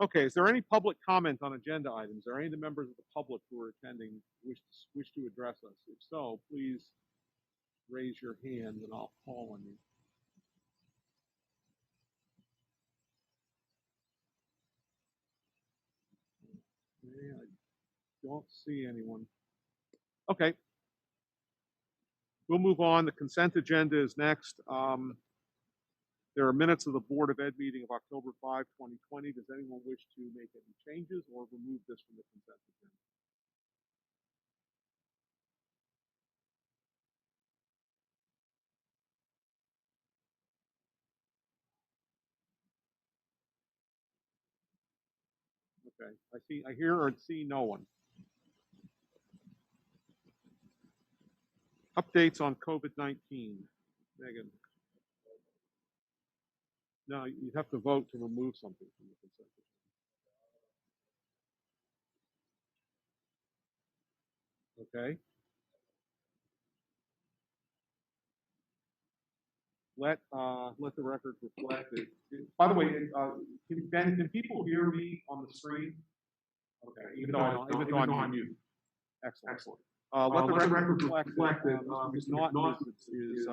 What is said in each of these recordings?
Okay, is there any public comment on agenda items? Are any of the members of the public who are attending wish to address us? If so, please raise your hand and I'll call on you. Okay, I don't see anyone. Okay, we'll move on. The consent agenda is next. There are minutes of the Board of Ed meeting of October 5, 2020. Does anyone wish to make any changes or remove this from the consent agenda? Okay, I hear or see no one. Updates on COVID-19. Megan. No, you have to vote to remove something from the consent agenda. Okay. Let the record reflect it. By the way, can people hear me on the screen? Okay, even though I'm on mute. Excellent. Let the record reflect that Mr. Naughton is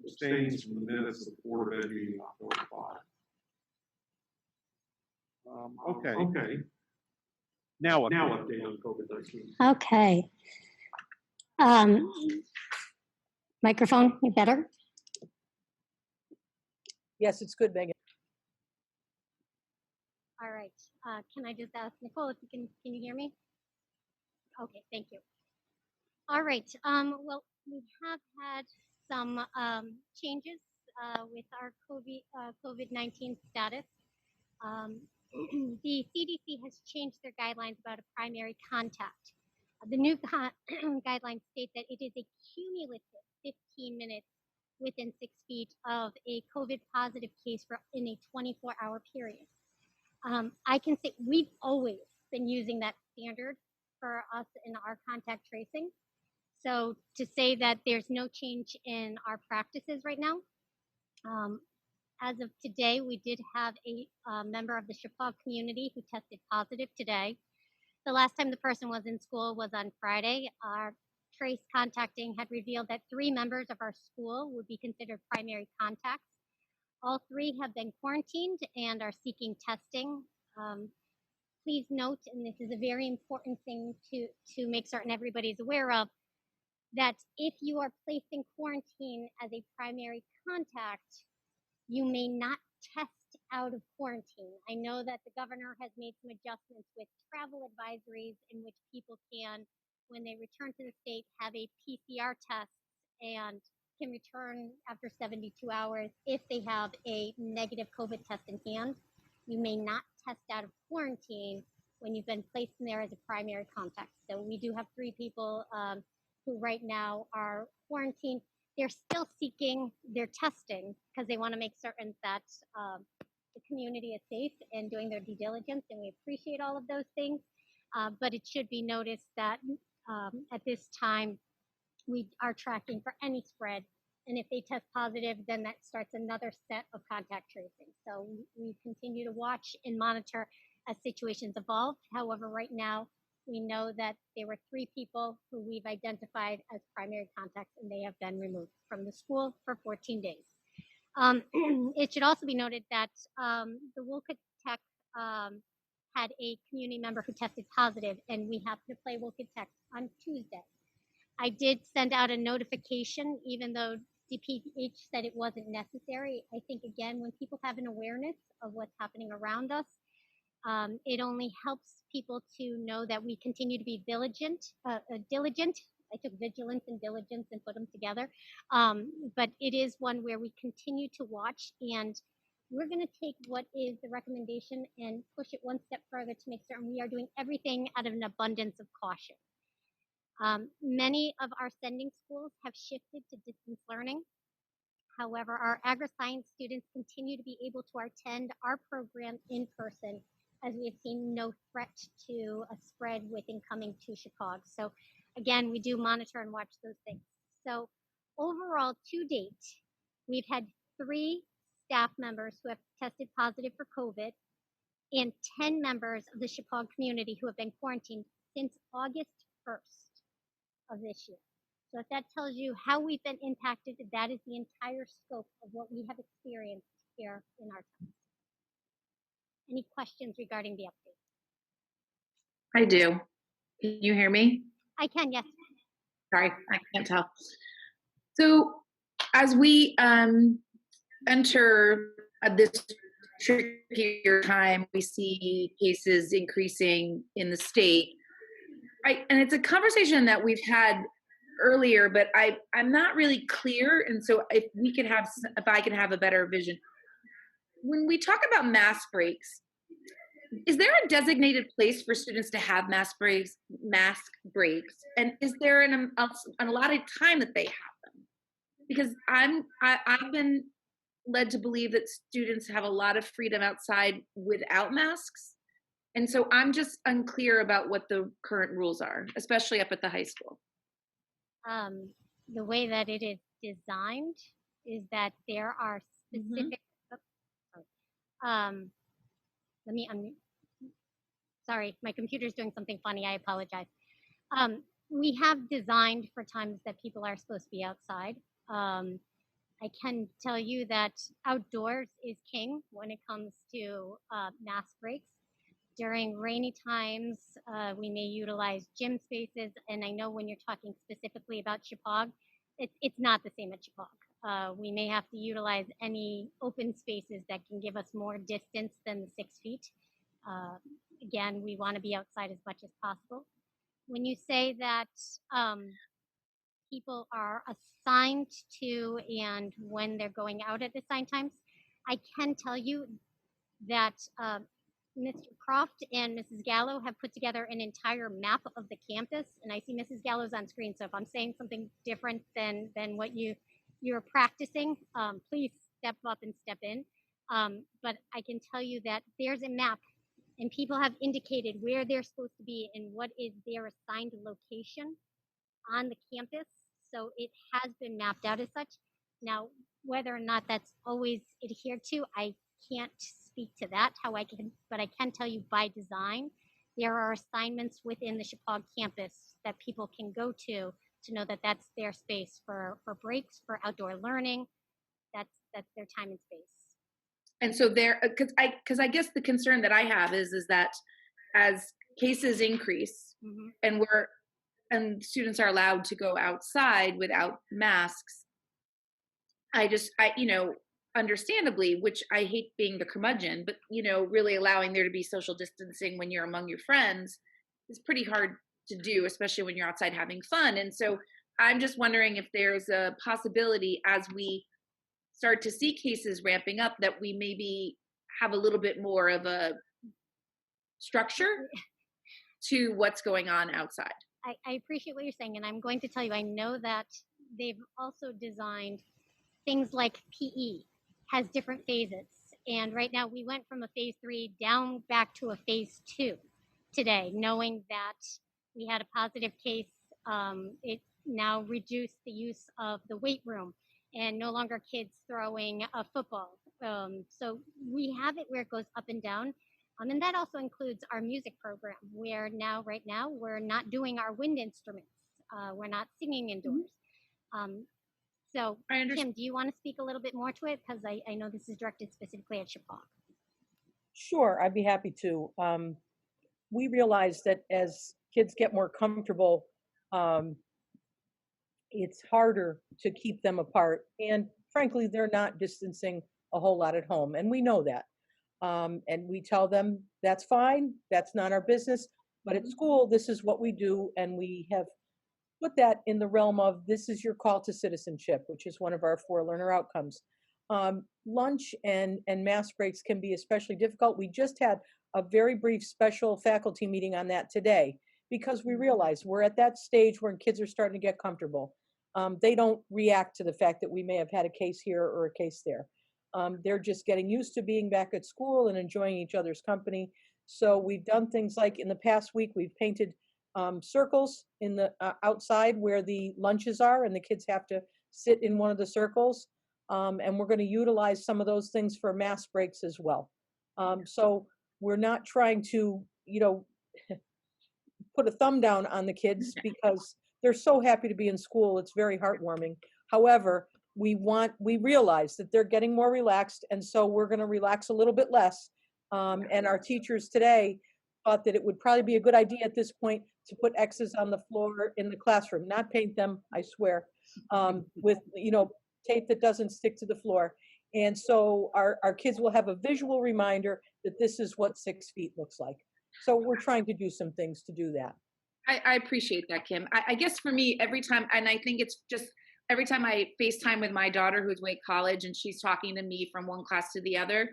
abstains from the minutes of the Board of Ed meeting October 5. Okay. Now update on COVID-19. Okay. Microphone, you better? Yes, it's good, Megan. All right. Can I just ask Nicole if you can you hear me? Okay, thank you. All right. Well, we have had some changes with our COVID-19 status. The CDC has changed their guidelines about a primary contact. The new guidelines state that it is a cumulative 15 minutes within 6 feet of a COVID positive case in a 24-hour period. I can say we've always been using that standard for us in our contact tracing. So to say that there's no change in our practices right now, as of today, we did have a member of the Chappaqua community who tested positive today. The last time the person was in school was on Friday. Our trace contacting had revealed that 3 members of our school would be considered primary contacts. All 3 have been quarantined and are seeking testing. Please note, and this is a very important thing to make certain everybody's aware of, that if you are placed in quarantine as a primary contact, you may not test out of quarantine. I know that the governor has made some adjustments with travel advisories in which people can, when they return to the state, have a PCR test and can return after 72 hours if they have a negative COVID test in hand. You may not test out of quarantine when you've been placed in there as a primary contact. So we do have 3 people who right now are quarantined. They're still seeking their testing because they want to make certain that the community is safe and doing their due diligence, and we appreciate all of those things. But it should be noticed that at this time, we are tracking for any spread. And if they test positive, then that starts another set of contact tracing. So we continue to watch and monitor as situations evolve. However, right now, we know that there were 3 people who we've identified as primary contacts, and they have been removed from the school for 14 days. It should also be noted that the Wolcott Tech had a community member who tested positive, and we happened to play Wolcott Tech on Tuesday. I did send out a notification, even though DPH said it wasn't necessary. I think, again, when people have an awareness of what's happening around us, it only helps people to know that we continue to be diligent. I took vigilance and diligence and put them together. But it is one where we continue to watch, and we're going to take what is the recommendation and push it one step further to make certain we are doing everything out of an abundance of caution. Many of our sending schools have shifted to distance learning. However, our Agri-science students continue to be able to attend our program in person, as we have seen no threat to a spread within coming to Chicago. So again, we do monitor and watch those things. So overall, to date, we've had 3 staff members who have tested positive for COVID. and 10 members of the Chippewa community who have been quarantined since August 1st of this year. So if that tells you how we've been impacted, that is the entire scope of what we have experienced here in our town. Any questions regarding the update? I do. Can you hear me? I can, yes. Sorry, I can't tell. So as we enter this trickier time, we see cases increasing in the state. And it's a conversation that we've had earlier, but I'm not really clear. And so if I could have a better vision. When we talk about mask breaks, is there a designated place for students to have mask breaks? And is there an allotted time that they have them? Because I've been led to believe that students have a lot of freedom outside without masks. And so I'm just unclear about what the current rules are, especially up at the high school. The way that it is designed is that there are specific. Let me sorry, my computer's doing something funny. I apologize. We have designed for times that people are supposed to be outside. I can tell you that outdoors is king when it comes to mask breaks. During rainy times, we may utilize gym spaces. And I know when you're talking specifically about Chippewa, it's not the same at Chippewa. We may have to utilize any open spaces that can give us more distance than the 6 feet. Again, we want to be outside as much as possible. When you say that people are assigned to and when they're going out at assigned times, I can tell you that Mr. Croft and Mrs. Gallo have put together an entire map of the campus, and I see Mrs. Gallo's on screen, so if I'm saying something different than what you're practicing, please step up and step in. But I can tell you that there's a map, and people have indicated where they're supposed to be and what is their assigned location on the campus. So it has been mapped out as such. Now, whether or not that's always adhered to, I can't speak to that. But I can tell you by design, there are assignments within the Chippewa campus that people can go to know that that's their space for breaks, for outdoor learning. That's their time and space. And so because I guess the concern that I have is that as cases increase and students are allowed to go outside without masks, I understandably, which I hate being the curmudgeon, but really allowing there to be social distancing when you're among your friends is pretty hard to do, especially when you're outside having fun. And so I'm just wondering if there's a possibility as we start to see cases ramping up that we maybe have a little bit more of a structure to what's going on outside. I appreciate what you're saying, and I'm going to tell you, I know that they've also designed things like PE has different phases. And right now we went from a phase 3 down back to a phase 2 today, knowing that we had a positive case. It now reduced the use of the weight room and no longer kids throwing a football. So we have it where it goes up and down. And that also includes our music program, where right now, we're not doing our wind instruments. We're not singing indoors. So, Kim, do you want to speak a little bit more to it? Because I know this is directed specifically at Chippewa. Sure, I'd be happy to. We realize that as kids get more comfortable, it's harder to keep them apart. And frankly, they're not distancing a whole lot at home. And we know that. And we tell them that's fine, that's not our business. But at school, this is what we do. And we have put that in the realm of this is your call to citizenship, which is one of our 4 learner outcomes. Lunch and mask breaks can be especially difficult. We just had a very brief special faculty meeting on that today because we realize we're at that stage where kids are starting to get comfortable. They don't react to the fact that we may have had a case here or a case there. They're just getting used to being back at school and enjoying each other's company. So we've done things like in the past week, we've painted circles in the outside where the lunches are, and the kids have to sit in one of the circles. And we're going to utilize some of those things for mask breaks as well. So we're not trying to, put a thumb down on the kids because they're so happy to be in school. It's very heartwarming. However, we realize that they're getting more relaxed, and so we're going to relax a little bit less. And our teachers today thought that it would probably be a good idea at this point to put X's on the floor in the classroom, not paint them, I swear, with, tape that doesn't stick to the floor. And so our kids will have a visual reminder that this is what 6 feet looks like. So we're trying to do some things to do that. I appreciate that, Kim. I guess for me, every time, and I think it's just every time I FaceTime with my daughter who's away at college and she's talking to me from one class to the other,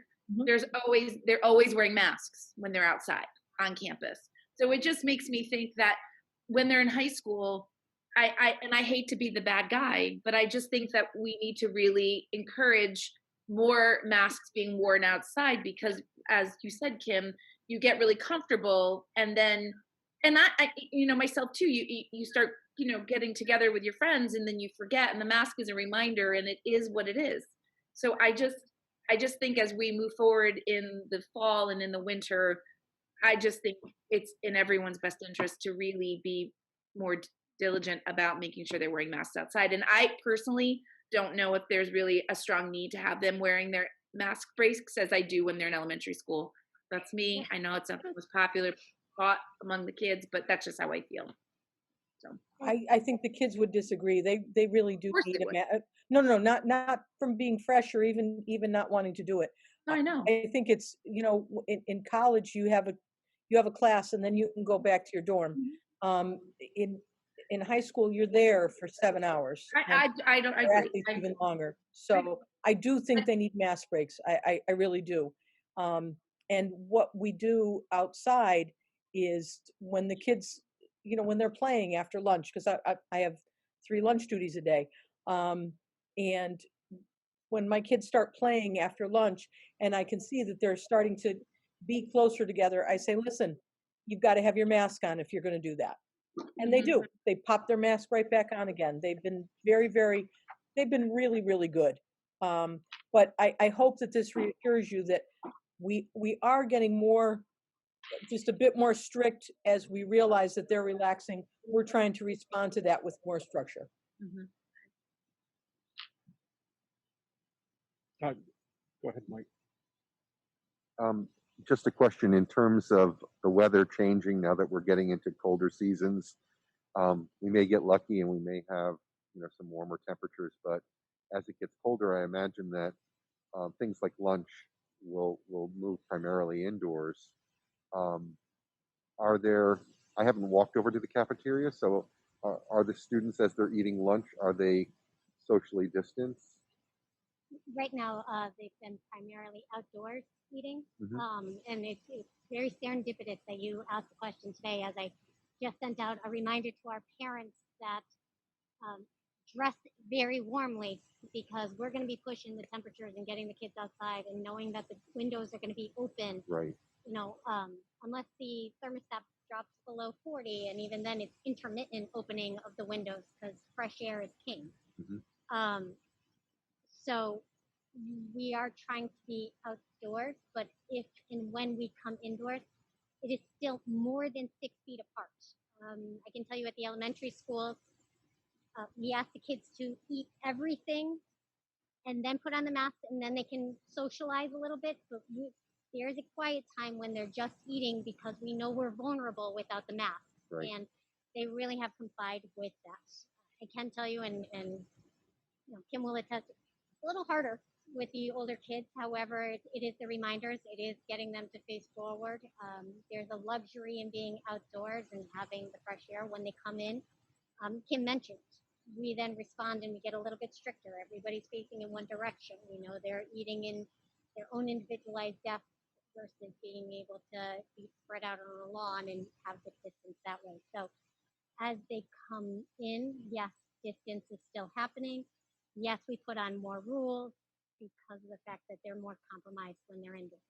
they're always wearing masks when they're outside on campus. So it just makes me think that when they're in high school, I hate to be the bad guy, but I just think that we need to really encourage more masks being worn outside because, as you said, Kim, you get really comfortable, and then, and I myself too. You start, getting together with your friends, and then you forget, and the mask is a reminder, and it is what it is. So I just think as we move forward in the fall and in the winter, I just think it's in everyone's best interest to really be more diligent about making sure they're wearing masks outside. And I personally don't know if there's really a strong need to have them wearing their mask breaks as I do when they're in elementary school. That's me. I know it's not the most popular thought among the kids, but that's just how I feel. So I think the kids would disagree. They really do need a mask. No, not from being fresh or even not wanting to do it. No, I know. I think it's, in college you have a class and then you can go back to your dorm. In high school you're there for 7 hours. I don't. I agree. Even longer. So I do think they need mask breaks. I really do. And what we do outside is when the kids, when they're playing after lunch, because I have 3 lunch duties a day. And when my kids start playing after lunch and I can see that they're starting to be closer together, I say, listen, you've got to have your mask on if you're going to do that. And they do. They pop their mask right back on again. They've been they've been really, really good. But I hope that this reassures you that we are getting more, just a bit more strict as we realize that they're relaxing. We're trying to respond to that with more structure. Go ahead, Mike. Just a question in terms of the weather changing now that we're getting into colder seasons. We may get lucky and we may have, some warmer temperatures, but as it gets colder, I imagine that things like lunch will move primarily indoors. I haven't walked over to the cafeteria, so are the students, as they're eating lunch, are they socially distanced? Right now, they've been primarily outdoors eating, and it's very serendipitous that you asked the question today, as I just sent out a reminder to our parents that dress very warmly because we're going to be pushing the temperatures and getting the kids outside, and knowing that the windows are going to be open. Right. Unless the thermostat drops below 40, and even then it's intermittent opening of the windows because fresh air is king. So we are trying to be outdoors, but if and when we come indoors, it is still more than 6 feet apart. I can tell you at the elementary schools, we ask the kids to eat everything and then put on the mask, and then they can socialize a little bit. But there's a quiet time when they're just eating because we know we're vulnerable without the mask. Right. And they really have complied with that. I can tell you, and Kim will attest, a little harder with the older kids. However, it is the reminders. It is getting them to face forward. There's a luxury in being outdoors and having the fresh air when they come in. Kim mentioned, we then respond and we get a little bit stricter. Everybody's facing in one direction. They're eating in their own individualized depth versus being able to be spread out on a lawn and have the distance that way. So as they come in, yes, distance is still happening. Yes, we put on more rules because of the fact that they're more compromised when they're indoors.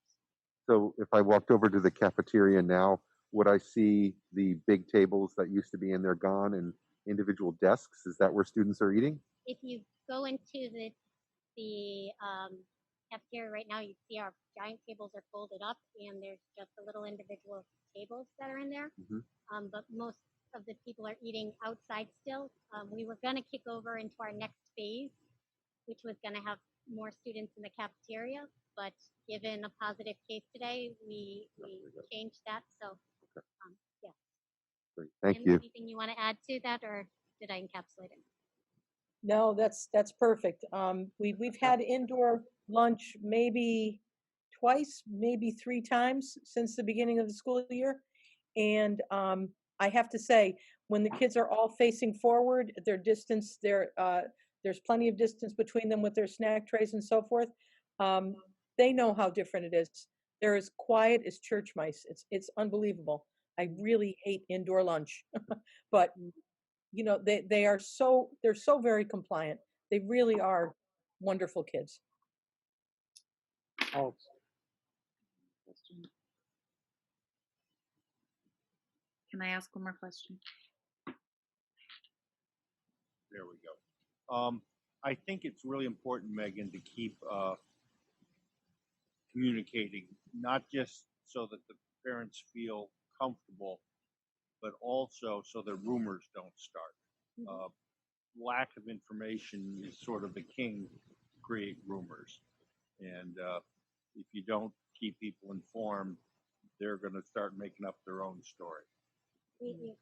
So if I walked over to the cafeteria now, would I see the big tables that used to be in there gone and individual desks? Is that where students are eating? If you go into the cafeteria right now, you see our giant tables are folded up and there's just the little individual tables that are in there. Mhm. But most of the people are eating outside still. We were going to kick over into our next phase, which was going to have more students in the cafeteria. But given a positive case today, we changed that. So, yeah. Great. Thank Jim, you. anything you want to add to that, or did I encapsulate it? No, that's perfect. We've had indoor lunch maybe twice, maybe 3 times since the beginning of the school year. And I have to say, when the kids are all facing forward, there's plenty of distance between them with their snack trays and so forth. They know how different it is. They're as quiet as church mice. It's unbelievable. I really hate indoor lunch, but you know, they're so very compliant. They really are wonderful kids. Oh, Can I ask one more question? There we go. I think it's really important, Megan, to keep communicating, not just so that the parents feel comfortable, but also so that rumors don't start. Lack of information is sort of the king to create rumors. And if you don't keep people informed, they're going to start making up their own story. We agree.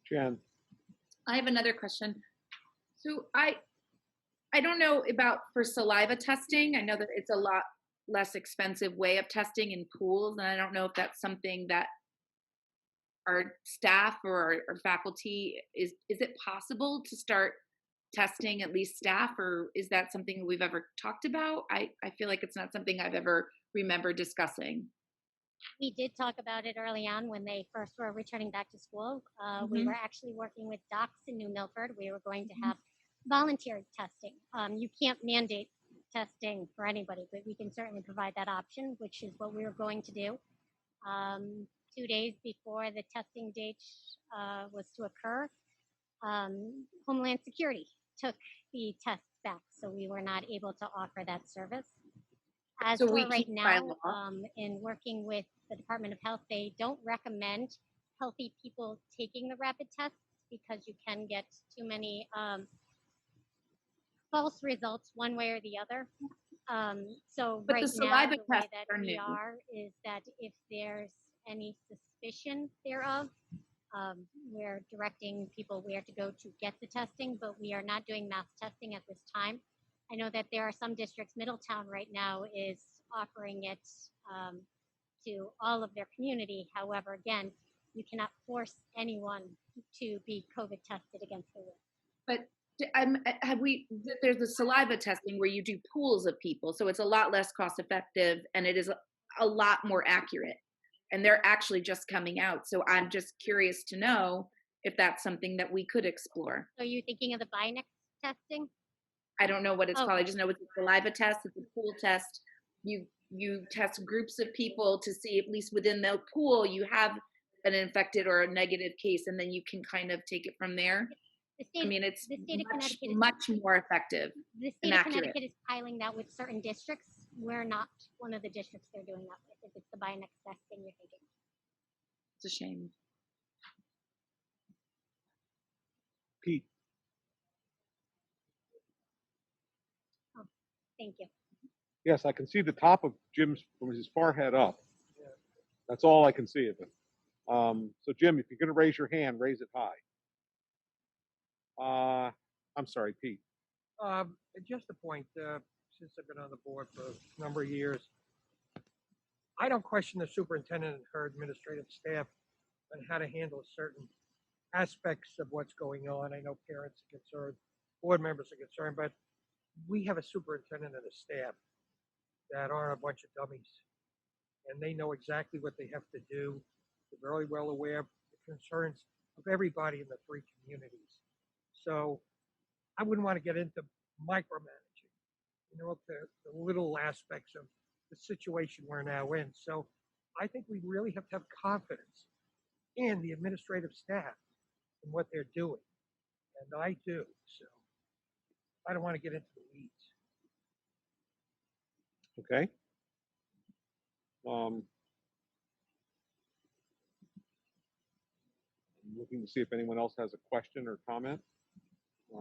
Jen. I have another question. So I don't know about for saliva testing. I know that it's a lot less expensive way of testing in pools, and I don't know if that's something that our staff or our faculty is it possible to start testing at least staff, or is that something we've ever talked about? I feel like it's not something I've ever remembered discussing. We did talk about it early on when they first were returning back to school. We were actually working with docs in New Milford. We were going to have volunteer testing. You can't mandate testing for anybody, but we can certainly provide that option, which is what we were going to do. 2 days before the testing date was to occur, Homeland Security took the tests back, so we were not able to offer that service. As So for we right keep by now, law? in working with the Department of Health, they don't recommend healthy people taking the rapid tests because you can get too many false results one way or the other. So But right the now, saliva the way tests that are we new. are is that if there's any suspicion thereof, we're directing people where to go to get the testing, but we are not doing mass testing at this time. I know that there are some districts, Middletown right now is offering it to all of their community. However, again, you cannot force anyone to be COVID tested against their will. But there's the saliva testing where you do pools of people, so it's a lot less cost effective and it is a lot more accurate. And they're actually just coming out. So I'm just curious to know if that's something that we could explore. So you're thinking of the Binex testing? I don't know what it's called. I Okay. just know it's a saliva test. It's a pool test. You test groups of people to see, at least within the pool, you have an infected or a negative case, and then you can kind of take it from there. I mean, it's the state of Connecticut much more effective. The and state of accurate. Connecticut is piling that with certain districts. We're not one of the districts they're doing that with. If it's the Binex testing you're thinking. It's a shame. Pete. Thank you. Yes, I can see the top of Jim's from his forehead up. That's all I can see of it. So Jim, if you're going to raise your hand, raise it high. I'm sorry, Pete. Just a point, since I've been on the board for a number of years, I don't question the superintendent and her administrative staff on how to handle certain aspects of what's going on. I know parents are concerned, board members are concerned, but we have a superintendent and a staff that aren't a bunch of dummies. And they know exactly what they have to do. They're very well aware of the concerns of everybody in the 3 communities. So I wouldn't want to get into micromanaging, the little aspects of the situation we're now in. So I think we really have to have confidence in the administrative staff and what they're doing. And I do. So I don't want to get into the weeds. Okay. I'm looking to see if anyone else has a question or comment.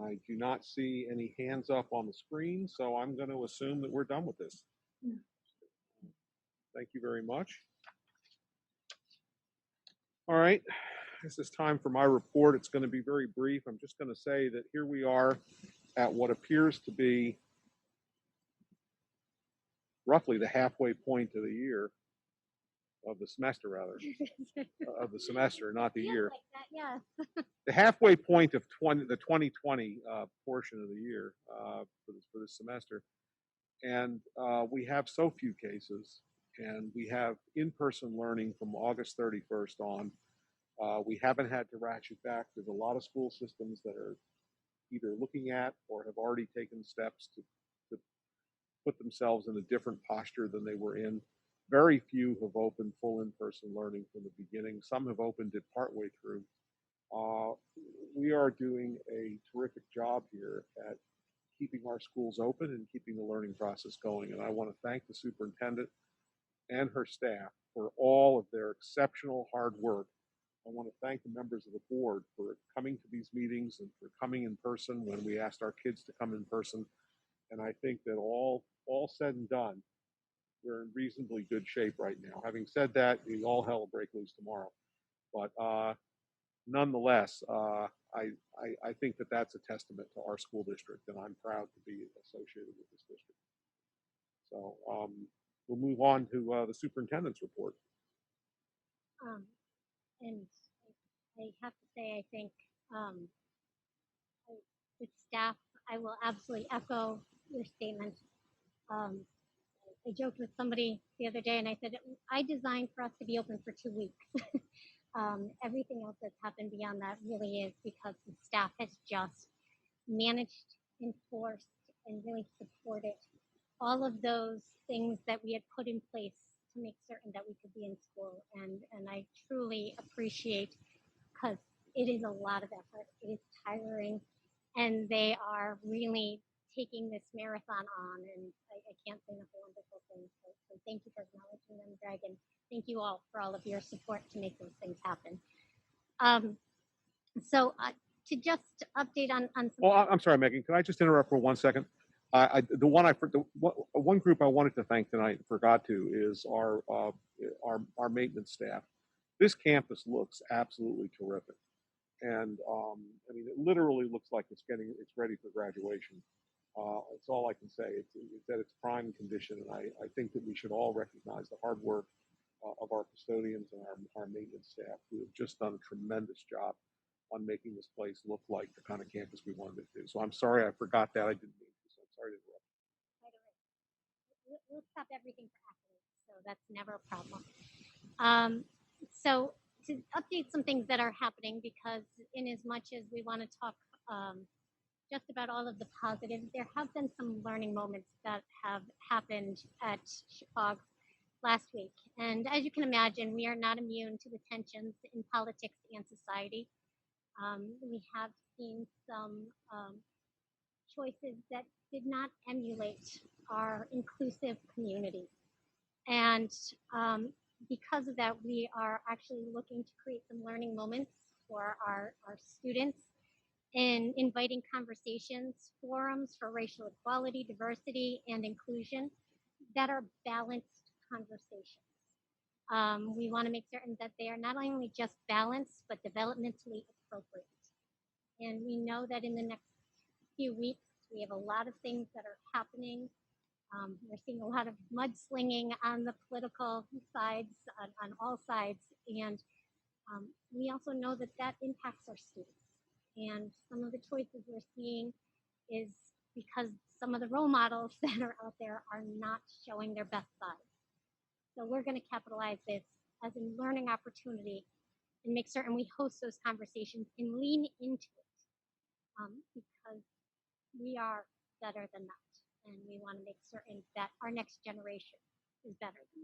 I do not see any hands up on the screen, so I'm going to assume that we're done with this. Thank you very much. All right, this is time for my report. It's going to be very brief. I'm just going to say that here we are at what appears to be roughly the halfway point of the year, of the semester rather, of the semester, not the Feels year. like that, yes. The halfway point of the 2020 portion of the year for this semester. And we have so few cases, and we have in-person learning from August 31st on. We haven't had to ratchet back. There's a lot of school systems that are either looking at or have already taken steps to put themselves in a different posture than they were in. Very few have opened full in-person learning from the beginning. Some have opened it partway through. We are doing a terrific job here at keeping our schools open and keeping the learning process going. And I want to thank the superintendent and her staff for all of their exceptional hard work. I want to thank the members of the board for coming to these meetings and for coming in person when we asked our kids to come in person. And I think that all said and done, we're in reasonably good shape right now. Having said that, all hell will break loose tomorrow. But nonetheless, I think that that's a testament to our school district, and I'm proud to be associated with this district. So we'll move on to the superintendent's report. And I have to say, I think with staff, I will absolutely echo your statement. I joked with somebody the other day, and I said, I designed for us to be open for 2 weeks. Everything else that's happened beyond that really is because the staff has just managed, enforced, and really supported all of those things that we had put in place to make certain that we could be in school. And I truly appreciate, because it is a lot of effort. It is tiring, and they are really taking this marathon on, and I can't say enough wonderful things. So thank you for acknowledging them, Greg, and thank you all for all of your support to make those things happen. So to just update on some. Well, I'm sorry, Megan. Can I just interrupt for 1 second? One group I wanted to thank tonight, forgot to, is our maintenance staff. This campus looks absolutely terrific, and I mean, it literally looks like it's ready for graduation. It's all I can say. It's at its prime condition, and I think that we should all recognize the hard work of our custodians and our maintenance staff, who have just done a tremendous job on making this place look like the kind of campus we wanted it to. So I'm sorry I forgot that. I didn't mean to. So I'm sorry to interrupt. By the way, we'll stop everything for accolades, so that's never a problem. So to update some things that are happening, because in as much as we want to talk just about all of the positives, there have been some learning moments that have happened at Chicago last week. And as you can imagine, we are not immune to the tensions in politics and society. We have seen some choices that did not emulate our inclusive community. And because of that, we are actually looking to create some learning moments for our students in inviting conversations, forums for racial equality, diversity, and inclusion that are balanced conversations. We want to make certain that they are not only just balanced, but developmentally appropriate. And we know that in the next few weeks, we have a lot of things that are happening. We're seeing a lot of mudslinging on the political sides, on all sides. And we also know that that impacts our students. And some of the choices we're seeing is because some of the role models that are out there are not showing their best side. So we're going to capitalize this as a learning opportunity and make certain we host those conversations and lean into it, because we are better than that. And we want to make certain that our next generation is better than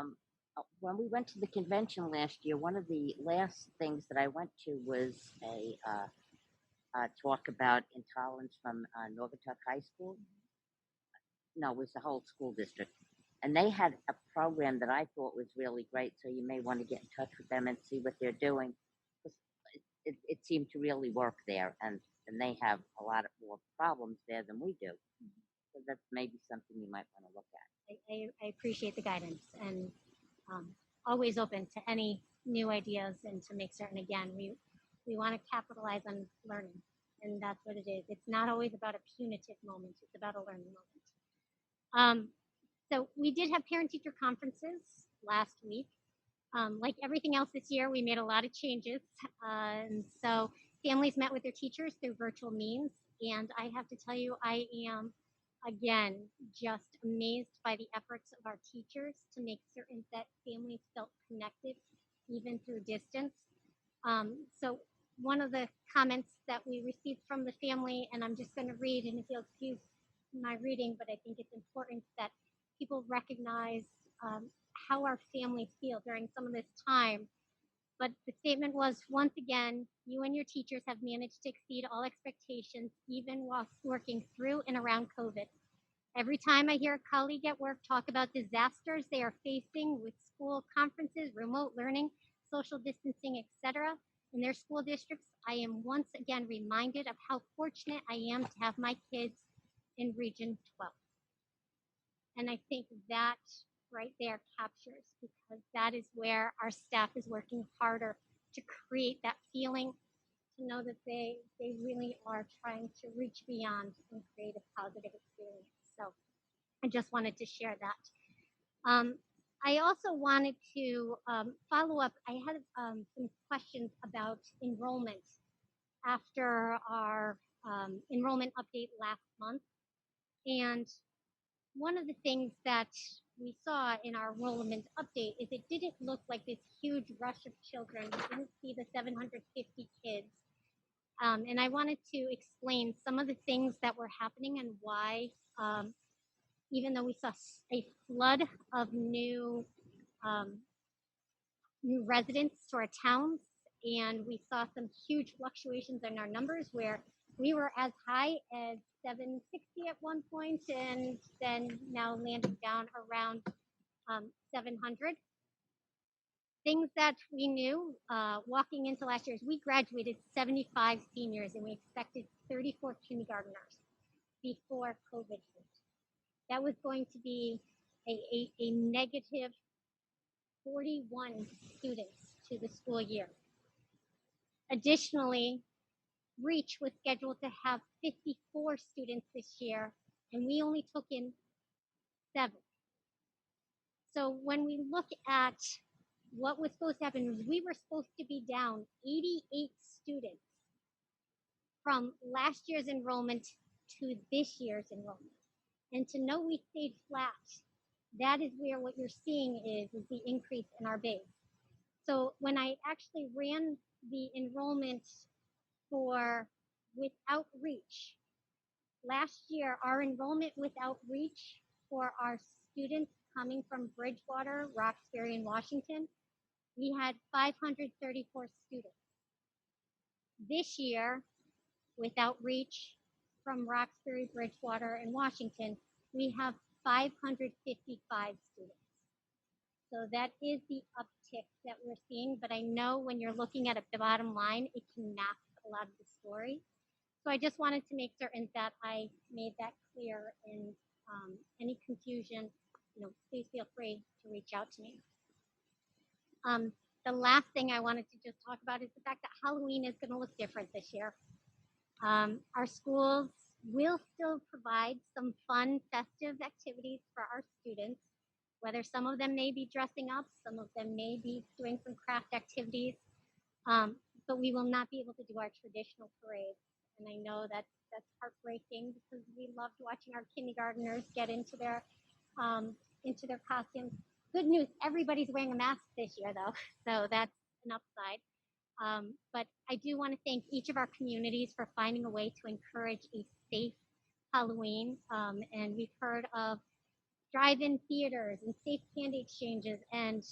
that. When we went to the convention last year, one of the last things that I went to was talk about intolerance from Norgatuck High School. No, it was the whole school district. And they had a program that I thought was really great, so you may want to get in touch with them and see what they're doing. It seemed to really work there, and they have a lot of more problems there than we do. So that's maybe something you might want to look at. I appreciate the guidance and always open to any new ideas and to make certain, again, we want to capitalize on learning, and that's what it is. It's not always about a punitive moment, it's about a learning moment. So we did have parent-teacher conferences last week. Like everything else this year, we made a lot of changes. And so families met with their teachers through virtual means. And I have to tell you, I am, again, just amazed by the efforts of our teachers to make certain that families felt connected, even through distance. So one of the comments that we received from the family, and I'm just going to read, and if you'll excuse my reading, but I think it's important that people recognize how our families feel during some of this time. But the statement was, once again, you and your teachers have managed to exceed all expectations, even while working through and around COVID. Every time I hear a colleague at work talk about disasters they are facing with school conferences, remote learning, social distancing, etc., in their school districts, I am once again reminded of how fortunate I am to have my kids in Region 12. And I think that right there captures, because that is where our staff is working harder to create that feeling, to know that they really are trying to reach beyond and create a positive experience. So I just wanted to share that. I also wanted to follow up. I had some questions about enrollment after our enrollment update last month. And one of the things that we saw in our enrollment update is it didn't look like this huge rush of children. We didn't see the 750 kids. And I wanted to explain some of the things that were happening and why, even though we saw a flood of new residents to our towns, and we saw some huge fluctuations in our numbers where we were as high as 760 at one point, and then now landed down around 700. Things that we knew walking into last year is we graduated 75 seniors, and we expected 34 kindergartners before COVID hit. That was going to be a negative 41 students to the school year. Additionally, Reach was scheduled to have 54 students this year, and we only took in 7. So when we look at what was supposed to happen, we were supposed to be down 88 students from last year's enrollment to this year's enrollment. And to know we stayed flat, that is where what you're seeing is the increase in our base. So when I actually ran the enrollment for without reach, last year our enrollment without reach for our students coming from Bridgewater, Roxbury, and Washington, we had 534 students. This year, without reach from Roxbury, Bridgewater, and Washington, we have 555 students. So that is the uptick that we're seeing, but I know when you're looking at the bottom line, it can mask a lot of the story. So I just wanted to make certain that I made that clear, and any confusion, please feel free to reach out to me. The last thing I wanted to just talk about is the fact that Halloween is going to look different this year. Our schools will still provide some fun, festive activities for our students, whether some of them may be dressing up, some of them may be doing some craft activities, but we will not be able to do our traditional parades. And I know that's heartbreaking, because we loved watching our kindergartners get into their costumes. Good news, everybody's wearing a mask this year, though, so that's an upside. But I do want to thank each of our communities for finding a way to encourage a safe Halloween. And we've heard of drive-in theaters and safe candy exchanges. And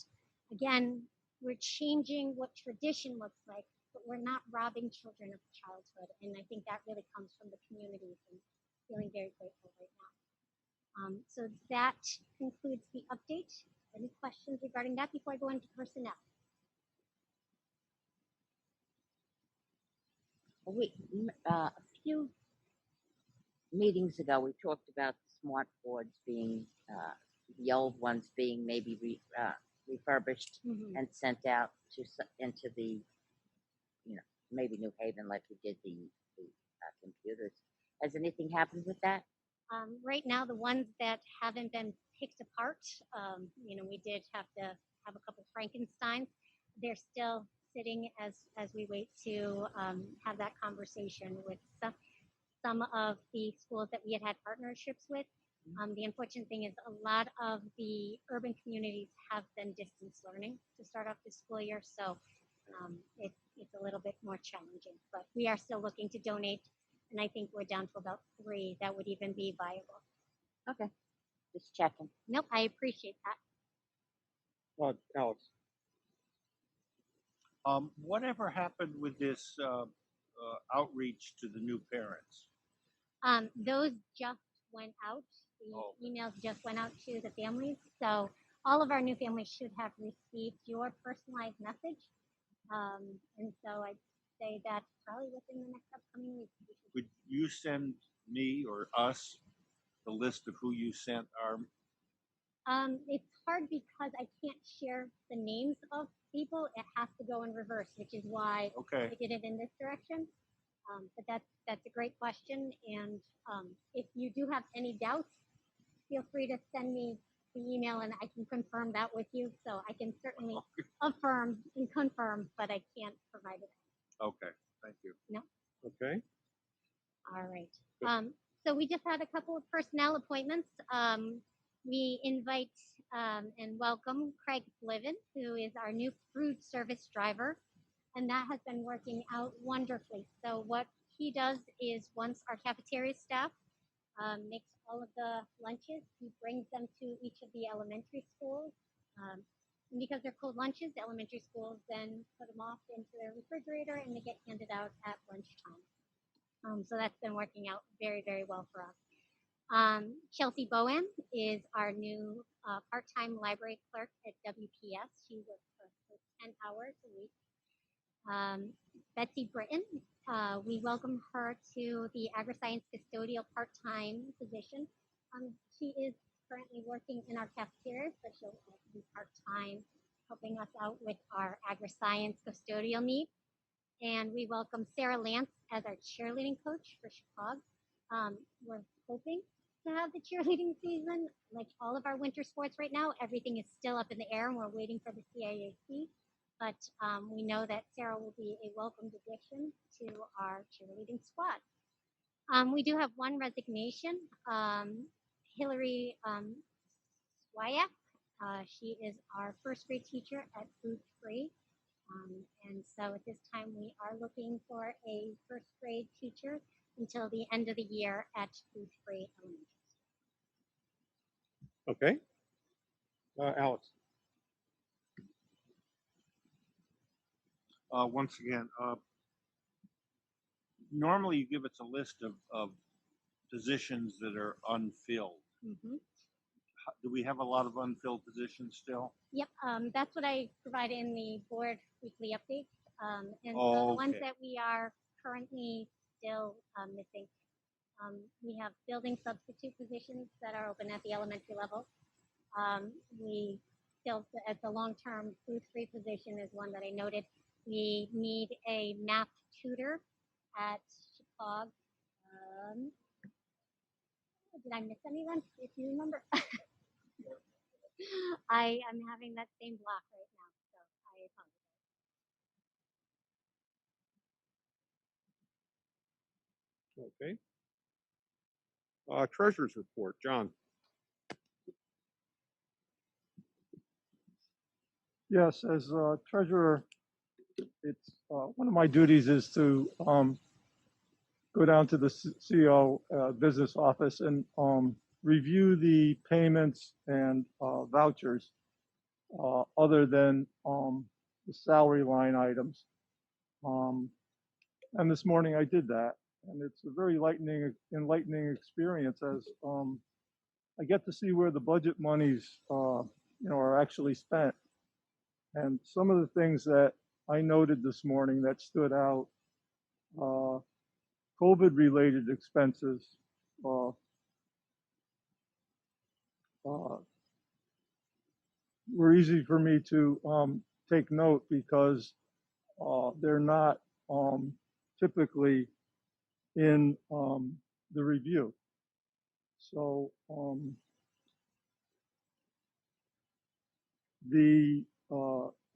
again, we're changing what tradition looks like, but we're not robbing children of childhood. And I think that really comes from the communities, and feeling very grateful right now. So that concludes the update. Any questions regarding that before I go into personnel? A few meetings ago, we talked about the smart boards being, the old ones being maybe refurbished and sent out into the, maybe New Haven, like we did the computers. Has anything happened with that? Right now, the ones that haven't been picked apart, we did have to have a couple Frankensteins. They're still sitting as we wait to have that conversation with some of the schools that we had partnerships with. The unfortunate thing is a lot of the urban communities have been distance learning to start off the school year, so it's a little bit more challenging. But we are still looking to donate, and I think we're down to about 3 that would even be viable. Okay, just checking. Nope, I appreciate that. Alex. Whatever happened with this outreach to the new parents? Those just went out. The Oh. emails just went out to the families. So all of our new families should have received your personalized message. And so I'd say that probably within the next upcoming week. Would you send me or us the list of who you sent our? It's hard because I can't share the names of people. It has to go in reverse, which is why Okay. I did it in this direction. But that's a great question. And if you do have any doubts, feel free to send me the email and I can confirm that with you. So I can certainly affirm and confirm, but I can't provide it. Okay, thank you. No. Okay. All right. So we just had a couple of personnel appointments. We invite and welcome Craig Bliven, who is our new food service driver, and that has been working out wonderfully. So what he does is once our cafeteria staff makes all of the lunches, he brings them to each of the elementary schools. And because they're cold lunches, the elementary schools then put them off into their refrigerator and they get handed out at lunchtime. So that's been working out very, very well for us. Chelsea Bowen is our new part-time library clerk at WPS. She works for us for 10 hours a week. Betsy Britton, we welcome her to the Agri-science custodial part-time position. She is currently working in our cafeteria, but she'll also be part-time helping us out with our Agri-science custodial needs. And we welcome Sarah Lance as our cheerleading coach for Chicago. We're hoping to have the cheerleading season. Like all of our winter sports right now, everything is still up in the air and we're waiting for the CIAC. But we know that Sarah will be a welcomed addition to our cheerleading squad. We do have one resignation. Hillary Swayak. She is our first grade teacher at Food Free. And so at this time, we are looking for a first grade teacher until the end of the year at Food Free Elementary. Okay. Alex. Once again, normally you give us a list of positions that are unfilled. Mm-hmm. Do we have a lot of unfilled positions still? Yep, that's what I provide in the board weekly updates. And so the ones that we are currently still missing, we have building substitute positions that are open at the elementary level. We still, at the long-term food free position is one that I noted. We need a math tutor at Chicago. Did I miss anyone? If you remember. I am having that same block right now, so I apologize. Okay. Treasurer's report, John. Yes, as treasurer, it's one of my duties is to go down to the CEO business office and review the payments and vouchers other than the salary line items. And this morning I did that, and it's a very enlightening experience as I get to see where the budget monies, are actually spent. And some of the things that I noted this morning that stood out, COVID-related expenses, were easy for me to take note because they're not typically in the review. So the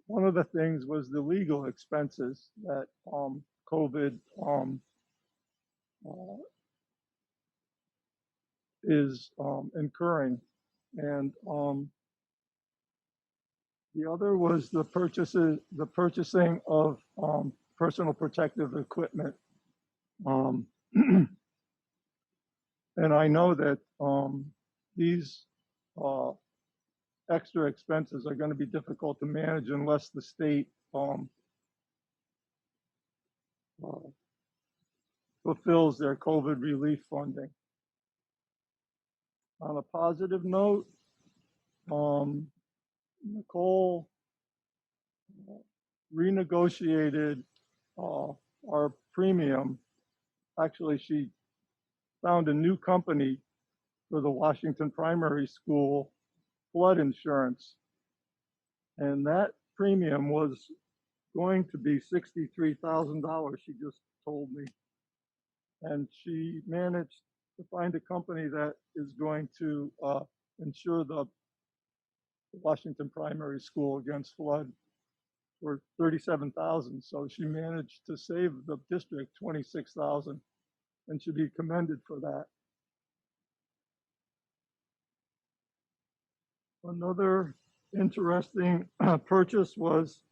one of the things was the legal expenses that COVID is incurring, and the other was the purchasing of personal protective equipment. And I know that these extra expenses are going to be difficult to manage unless the state fulfills their COVID relief funding. On a positive note, Nicole renegotiated our premium. Actually, she found a new company for the Washington Primary School flood insurance. And that premium was going to be $63,000, she just told me. And she managed to find a company that is going to insure the Washington Primary School against flood for $37,000. So she managed to save the district $26,000 and should be commended for that. Another interesting purchase was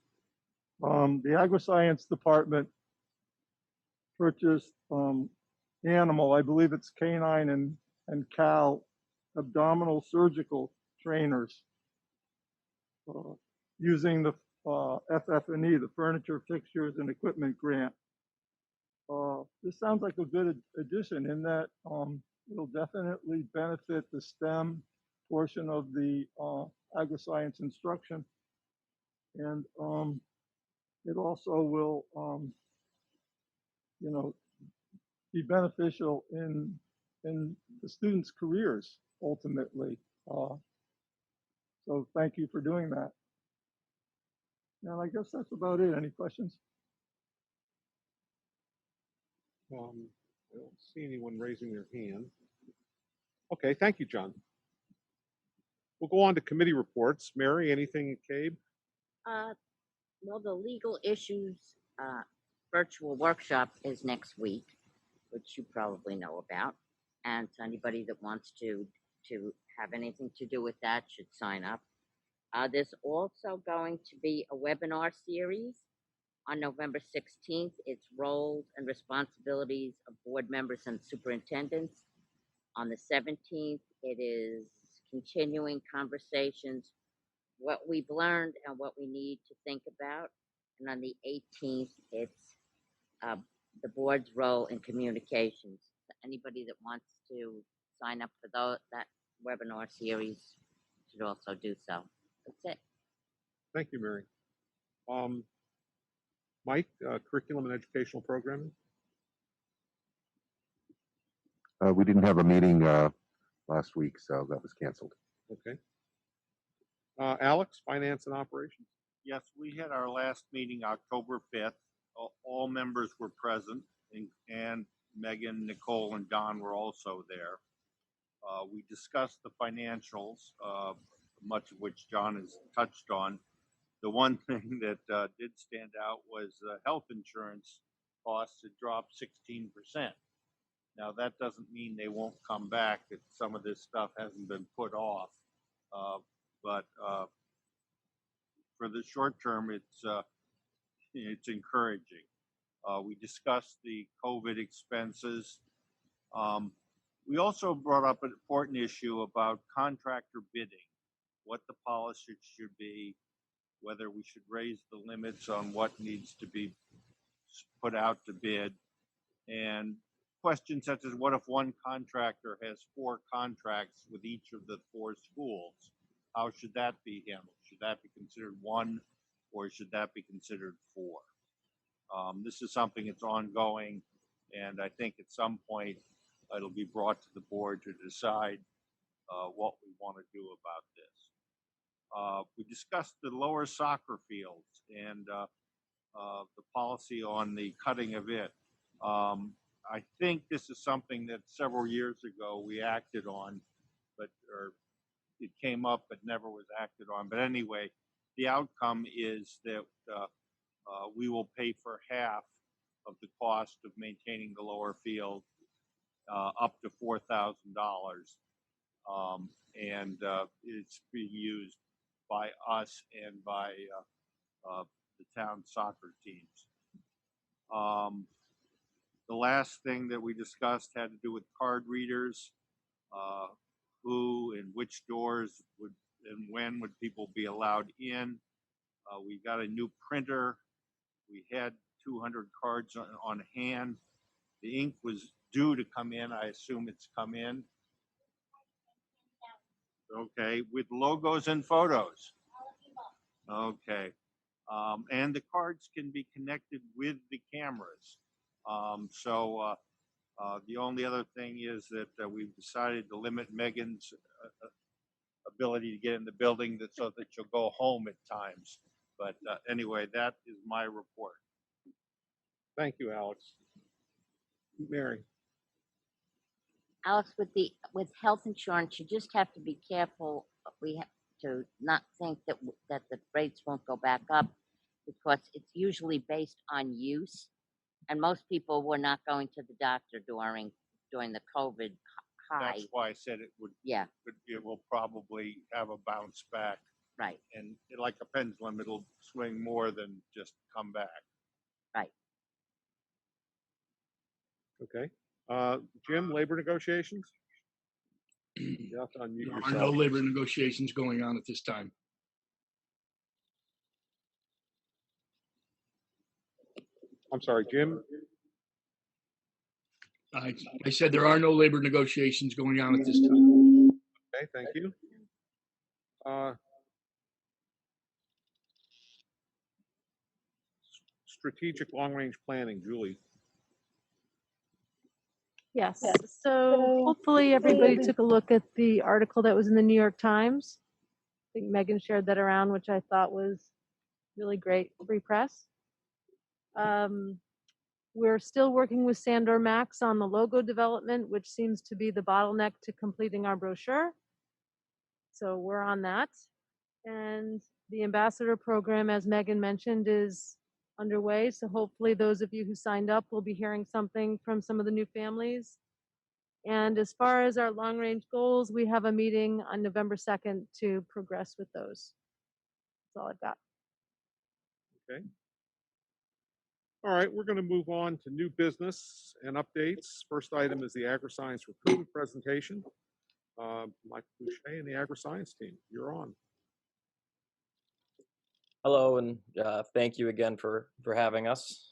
the Agri-science department purchased animal, I believe it's canine and cow, abdominal surgical trainers using the FF&E, the Furniture, Fixtures, and Equipment grant. This sounds like a good addition in that it'll definitely benefit the STEM portion of the agri-science instruction. And it also will, be beneficial in the students' careers ultimately. So thank you for doing that. And I guess that's about it. Any questions? I don't see anyone raising their hand. Okay, thank you, John. We'll go on to committee reports. Mary, anything, Cabe? Well, the legal issues virtual workshop is next week, which you probably know about. And so anybody that wants to have anything to do with that should sign up. There's also going to be a webinar series on November 16th. It's roles and responsibilities of board members and superintendents. On the 17th, it is continuing conversations, what we've learned and what we need to think about. And on the 18th, it's the board's role in communications. Anybody that wants to sign up for that webinar series should also do so. That's it. Thank you, Mary. Mike, curriculum and educational programming? We didn't have a meeting last week, so that was canceled. Okay. Alex, finance and operations? Yes, we had our last meeting October 5th. All members were present, and Megan, Nicole, and Don were also there. We discussed the financials, much of which John has touched on. The one thing that did stand out was health insurance costs had dropped 16%. Now, that doesn't mean they won't come back, that some of this stuff hasn't been put off. But for the short term, it's encouraging. We discussed the COVID expenses. We also brought up an important issue about contractor bidding, what the policy should be, whether we should raise the limits on what needs to be put out to bid. And questions such as, what if one contractor has 4 contracts with each of the 4 schools? How should that be handled? Should that be considered 1, or should that be considered 4? This is something that's ongoing, and I think at some point it'll be brought to the board to decide what we want to do about this. We discussed the lower soccer fields and the policy on the cutting of it. I think this is something that several years ago we acted on, or it came up but never was acted on. But anyway, the outcome is that we will pay for half of the cost of maintaining the lower field, up to $4,000, and it's being used by us and by the town soccer teams. The last thing that we discussed had to do with card readers. Who and which doors would and when would people be allowed in? We got a new printer. We had 200 cards on hand. The ink was due to come in. I assume it's come in. Okay, with logos and photos. Okay. And the cards can be connected with the cameras. The only other thing is that we've decided to limit Megan's ability to get in the building so that she'll go home at times. But anyway, that is my report. Thank you, Alex. Mary. Alex, with health insurance, you just have to be careful. We have to not think that the rates won't go back up, because it's usually based on use, and most people were not going to the doctor during the COVID high. That's why I said it would. Yeah. It will probably have a bounce back. Right. And like a pendulum, it'll swing more than just come back. Right. Okay. Jim, labor negotiations? You have to unmute There are yourself. no labor negotiations going on at this time. I'm sorry, Jim. I said there are no labor negotiations going on at this time. Okay, thank you. Strategic long-range planning, Julie. Yes. So hopefully everybody took a look at the article that was in the New York Times. I think Megan shared that around, which I thought was really great. Free press. We're still working with Sandor Max on the logo development, which seems to be the bottleneck to completing our brochure. So we're on that. And the ambassador program, as Megan mentioned, is underway. So hopefully those of you who signed up will be hearing something from some of the new families. And as far as our long range goals, we have a meeting on November 2nd to progress with those. That's all I've got. Okay. All right, we're going to move on to new business and updates. First item is the Agri-science recruitment presentation. Mike Boucher and the Agri-science team, you're on. Hello, and thank you again for having us.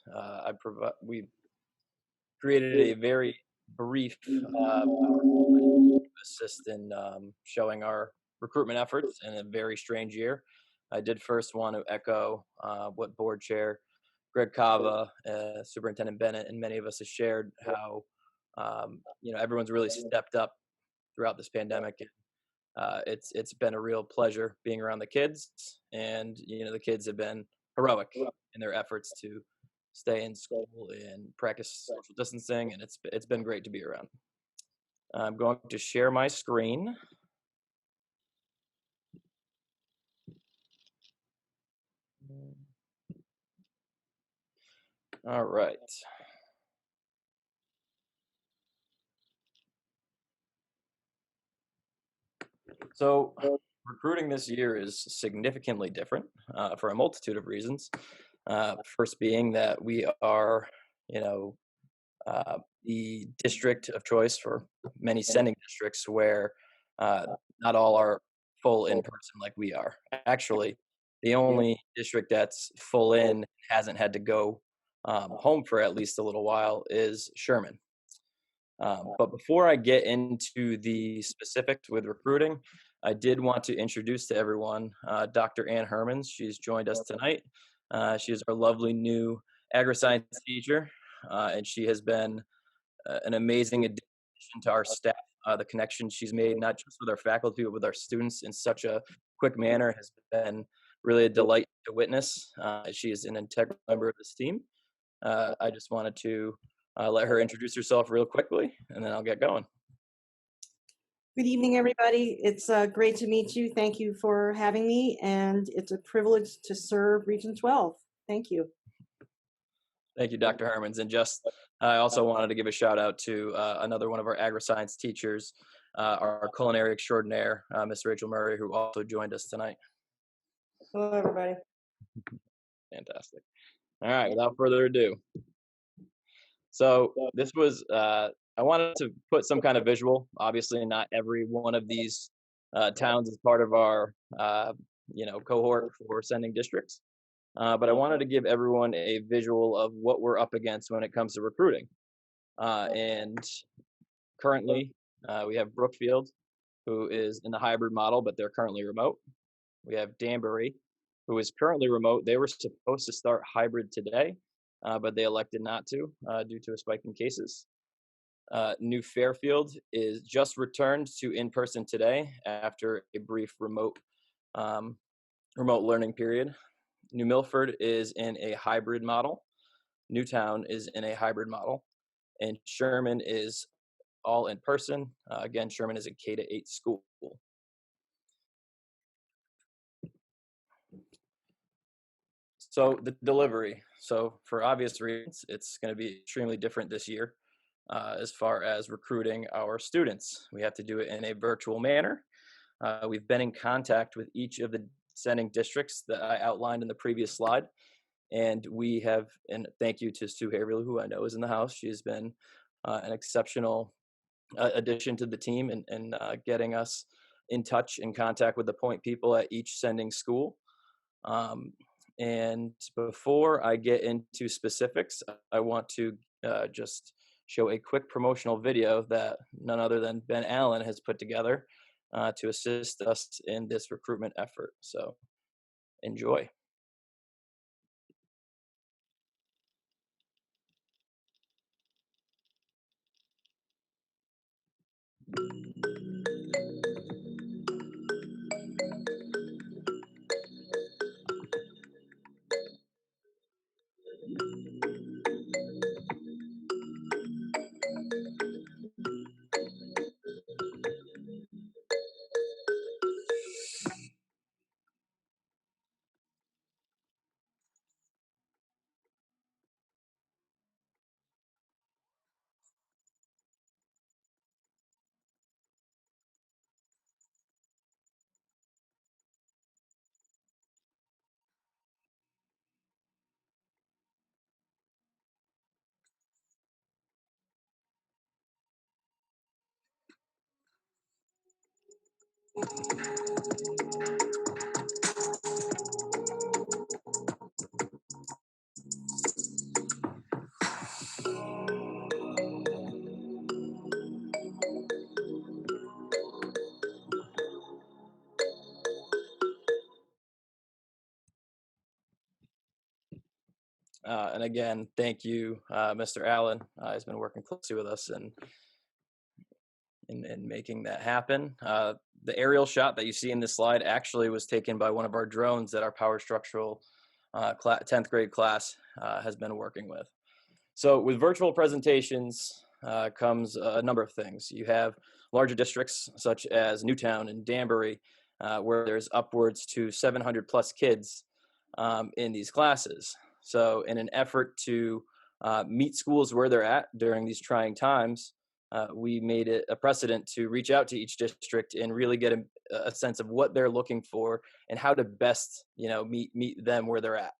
We created a very brief assist in showing our recruitment efforts in a very strange year. I did first want to echo what Board Chair Greg Cava, Superintendent Bennett, and many of us have shared how everyone's really stepped up throughout this pandemic. It's been a real pleasure being around the kids, and the kids have been heroic in their efforts to stay in school and practice social distancing, and it's been great to be around. I'm going to share my screen. All right. So recruiting this year is significantly different for a multitude of reasons. First being that we are, the district of choice for many sending districts where not all are full in person like we are. Actually, the only district that's full in hasn't had to go home for at least a little while is Sherman. But before I get into the specifics with recruiting, I did want to introduce to everyone Dr. Ann Hermans. She's joined us tonight. She is our lovely new agri-science teacher, and she has been an amazing addition to our staff. The connection she's made, not just with our faculty, but with our students in such a quick manner, has been really a delight to witness. She is an integral member of this team. I just wanted to let her introduce herself real quickly, and then I'll get going. Good evening, everybody. It's great to meet you. Thank you for having me, and it's a privilege to serve Region 12. Thank you. Thank you, Dr. Hermans. And I also wanted to give a shout out to another one of our agri-science teachers, our culinary extraordinaire, Miss Rachel Murray, who also joined us tonight. Hello, everybody. Fantastic. All right, without further ado. So this was, I wanted to put some kind of visual. Obviously, not every one of these towns is part of our, cohort for sending districts. But I wanted to give everyone a visual of what we're up against when it comes to recruiting. And currently, we have Brookfield, who is in the hybrid model, but they're currently remote. We have Danbury, who is currently remote. They were supposed to start hybrid today, but they elected not to due to a spike in cases. New Fairfield is just returned to in-person today after a brief remote learning period. New Milford is in a hybrid model. Newtown is in a hybrid model. And Sherman is all in person. Again, Sherman is a K-8 school. So the delivery. So for obvious reasons, it's going to be extremely different this year as far as recruiting our students. We have to do it in a virtual manner. We've been in contact with each of the sending districts that I outlined in the previous slide. And we have, and thank you to Sue Haverly, who I know is in the house. She's been an exceptional addition to the team and getting us in touch and contact with the point people at each sending school. And before I get into specifics, I want to just show a quick promotional video that none other than Ben Allen has put together to assist us in this recruitment effort. So enjoy. And again, thank you, Mr. Allen. He's been working closely with us and in making that happen. The aerial shot that you see in this slide actually was taken by one of our drones that our power structural 10th grade class has been working with. So with virtual presentations comes a number of things. You have larger districts such as Newtown and Danbury, where there's upwards to 700 plus kids in these classes. So in an effort to meet schools where they're at during these trying times, we made it a precedent to reach out to each district and really get a sense of what they're looking for and how to best, meet them where they're at.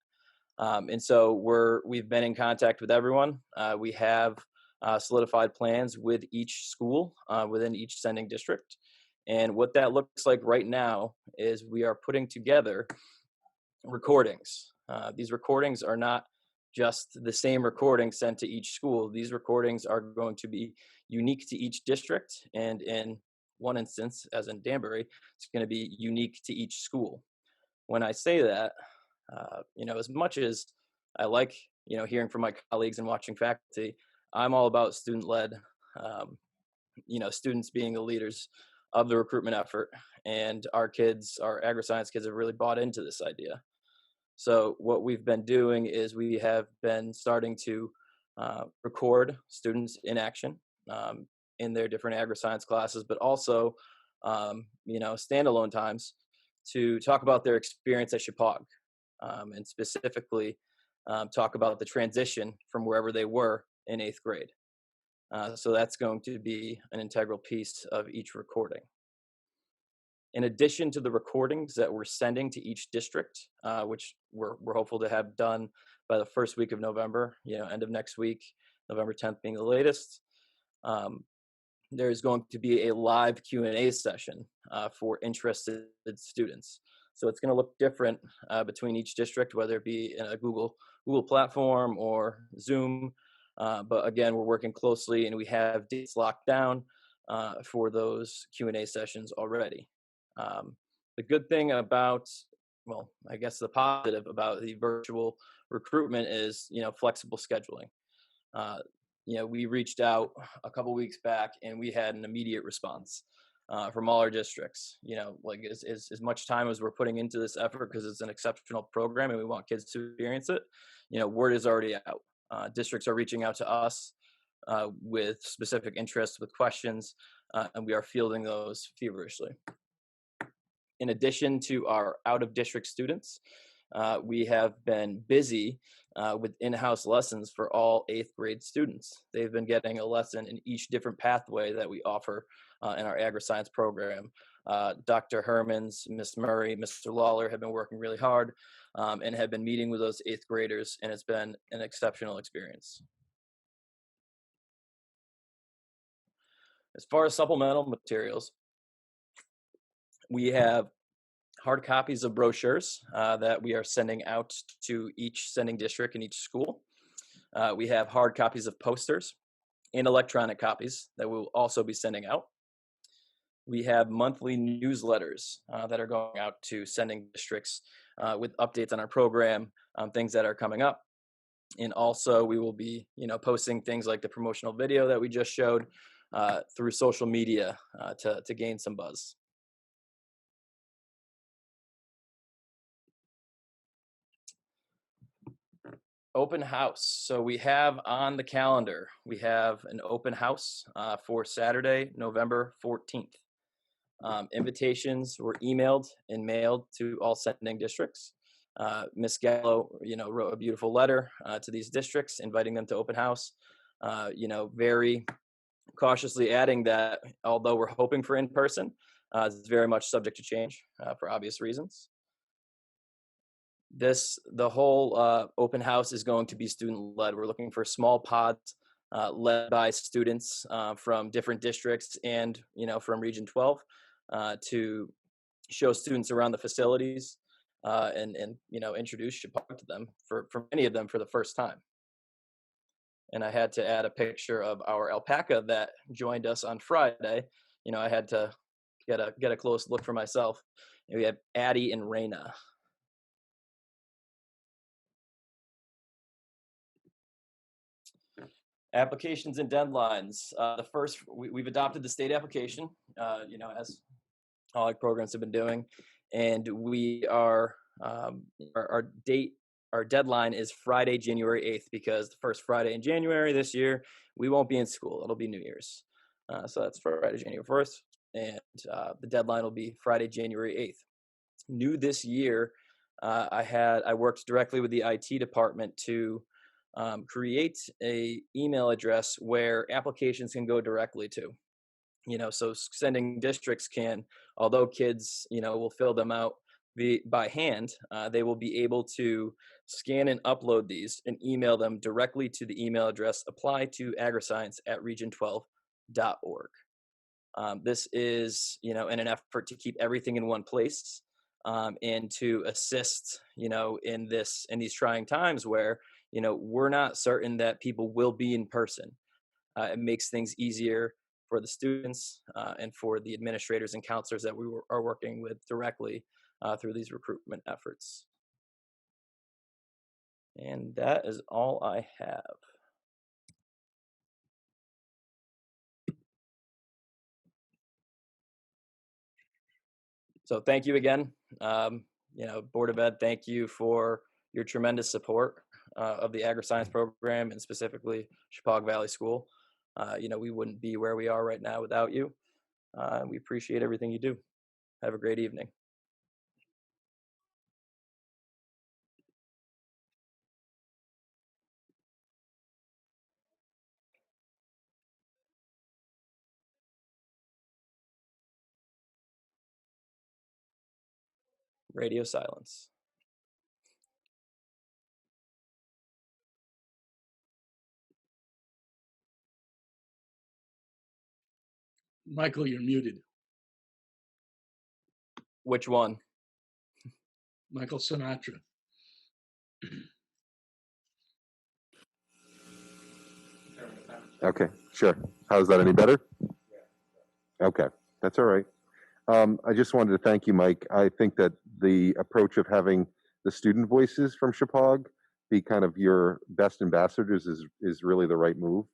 And so we've been in contact with everyone. We have solidified plans with each school within each sending district. And what that looks like right now is we are putting together recordings. These recordings are not just the same recording sent to each school. These recordings are going to be unique to each district, and in one instance, as in Danbury, it's going to be unique to each school. When I say that, as much as I like, hearing from my colleagues and watching faculty, I'm all about student-led, students being the leaders of the recruitment effort. And our kids, our agri-science kids, have really bought into this idea. So what we've been doing is we have been starting to record students in action in their different agri-science classes, but also, standalone times to talk about their experience at Chippewa, and specifically talk about the transition from wherever they were in 8th grade. So that's going to be an integral piece of each recording. In addition to the recordings that we're sending to each district, which we're hopeful to have done by the first week of November, end of next week, November 10th being the latest, there's going to be a live Q&A session for interested students. So it's going to look different between each district, whether it be in a Google platform or Zoom. But again, we're working closely, and we have dates locked down for those Q&A sessions already. The good thing about, I guess the positive about the virtual recruitment is, flexible scheduling. We reached out a couple weeks back, and we had an immediate response from all our districts. As much time as we're putting into this effort, because it's an exceptional program and we want kids to experience it, word is already out. Districts are reaching out to us with specific interests, with questions, and we are fielding those feverishly. In addition to our out-of-district students, we have been busy with in-house lessons for all 8th grade students. They've been getting a lesson in each different pathway that we offer in our agri-science program. Dr. Hermans, Ms. Murray, Mr. Lawler have been working really hard and have been meeting with those 8th graders, and it's been an exceptional experience. As far as supplemental materials, we have hard copies of brochures that we are sending out to each sending district in each school. We have hard copies of posters and electronic copies that we'll also be sending out. We have monthly newsletters that are going out to sending districts with updates on our program, things that are coming up. And also we will be, posting things like the promotional video that we just showed through social media to gain some buzz. Open house. So we have on the calendar, we have an open house for Saturday, November 14th. Invitations were emailed and mailed to all sending districts. Ms. Gallo, wrote a beautiful letter to these districts, inviting them to open house, very cautiously adding that although we're hoping for in-person, it's very much subject to change for obvious reasons. The whole open house is going to be student-led. We're looking for small pods led by students from different districts and, from Region 12 to show students around the facilities and introduce Chippewa to them, for many of them for the first time. And I had to add a picture of our alpaca that joined us on Friday. I had to get a close look for myself. And we have Addie and Raina. Applications and deadlines. We've adopted the state application, as all our programs have been doing, and we are our deadline is Friday, January 8th, because the first Friday in January this year we won't be in school. It'll be New Year's, so that's Friday, January 1st, and the deadline will be Friday, January 8th. New this year, I worked directly with the IT department to create a email address where applications can go directly to, so sending districts can, although kids, will fill them out by hand, they will be able to scan and upload these and email them directly to the email address apply2agriscience@region12.org. This is, in an effort to keep everything in one place and to assist, in these trying times where, we're not certain that people will be in person. It makes things easier for the students and for the administrators and counselors that are working with directly through these recruitment efforts. And that is all I have. So thank you again. Board of Ed, thank you for your tremendous support of the Agri-science program and specifically Chippewa Valley School. We wouldn't be where we are right now without you. We appreciate everything you do. Have a great evening. Radio silence. Michael, you're muted. Which one? Michael Sinatra. Okay, sure. How's that, any better? Okay, that's all right. I just wanted to thank you, Mike. I think that the approach of having the student voices from Chippewa be kind of your best ambassadors is really the right move.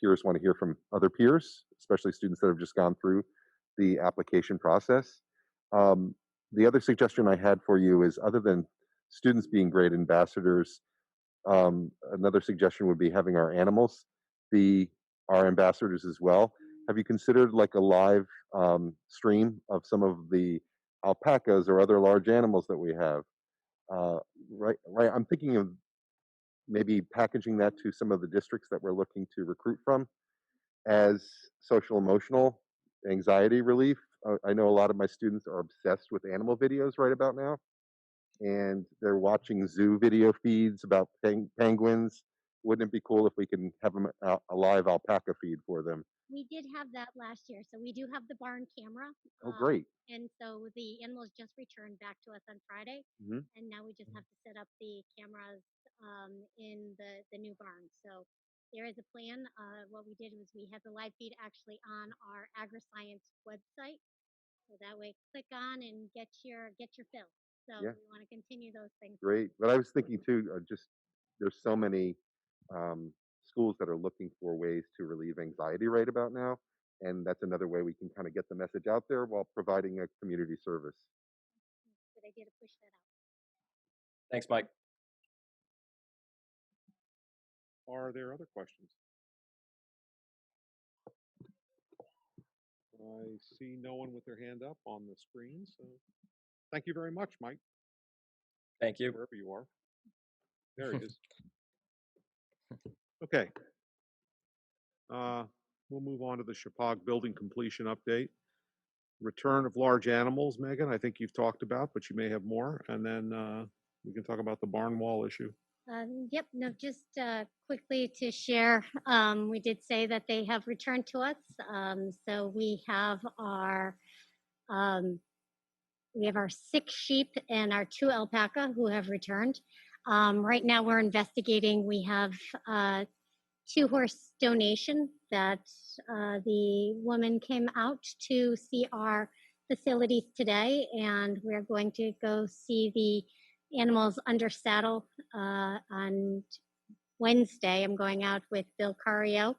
Peers want to hear from other peers, especially students that have just gone through the application process. The other suggestion I had for you is, other than students being great ambassadors, another suggestion would be having our animals be our ambassadors as well. Have you considered like a live stream of some of the alpacas or other large animals that we have? Right. I'm thinking of maybe packaging that to some of the districts that we're looking to recruit from as social emotional anxiety relief. I know a lot of my students are obsessed with animal videos right about now, and they're watching zoo video feeds about penguins. Wouldn't it be cool if we can have them a live alpaca feed for them? We did have that last year, so we do have the barn camera. Oh, great. And so the animals just returned back to us on Friday, Mhm. and now we just have to set up the cameras in the new barn. So there is a plan. What we did was we had the live feed actually on our Agri-science website, so that way click on and get your fill. So Yeah. we want to continue those things. Great. But I was thinking too, just there's so many schools that are looking for ways to relieve anxiety right about now. And that's another way we can kind of get the message out there while providing a community service. Good idea to push that out. Thanks, Mike. Are there other questions? I see no one with their hand up on the screen, so thank you very much, Mike. Thank you. Wherever you are. There he is. Okay. We'll move on to the Chippewa building completion update. Return of large animals, Megan, I think you've talked about, but you may have more. And then we can talk about the barn wall issue. Yep, no, just quickly to share, we did say that they have returned to us. So we have our 6 sheep and our 2 alpaca who have returned. Right now we're investigating. We have 2 horse donation that the woman came out to see our facilities today, and we're going to go see the animals under saddle on Wednesday. I'm going out with Bill Cario.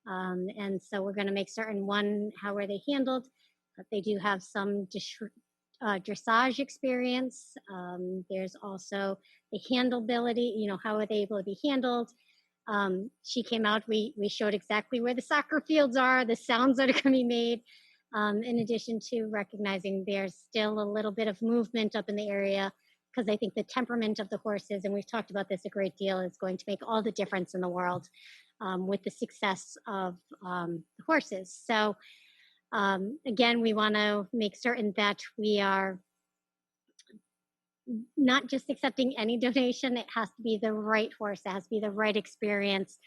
And so we're going to make certain, one, how are they handled? They do have some dressage experience. There's also the handleability, how are they able to be handled? She came out, we showed exactly where the soccer fields are, the sounds that are going to be made. In addition to recognizing there's still a little bit of movement up in the area, because I think the temperament of the horses, and we've talked about this a great deal, is going to make all the difference in the world with the success of the horses. So again, we want to make certain that we are not just accepting any donation. It has to be the right horse. It has to be the right experience.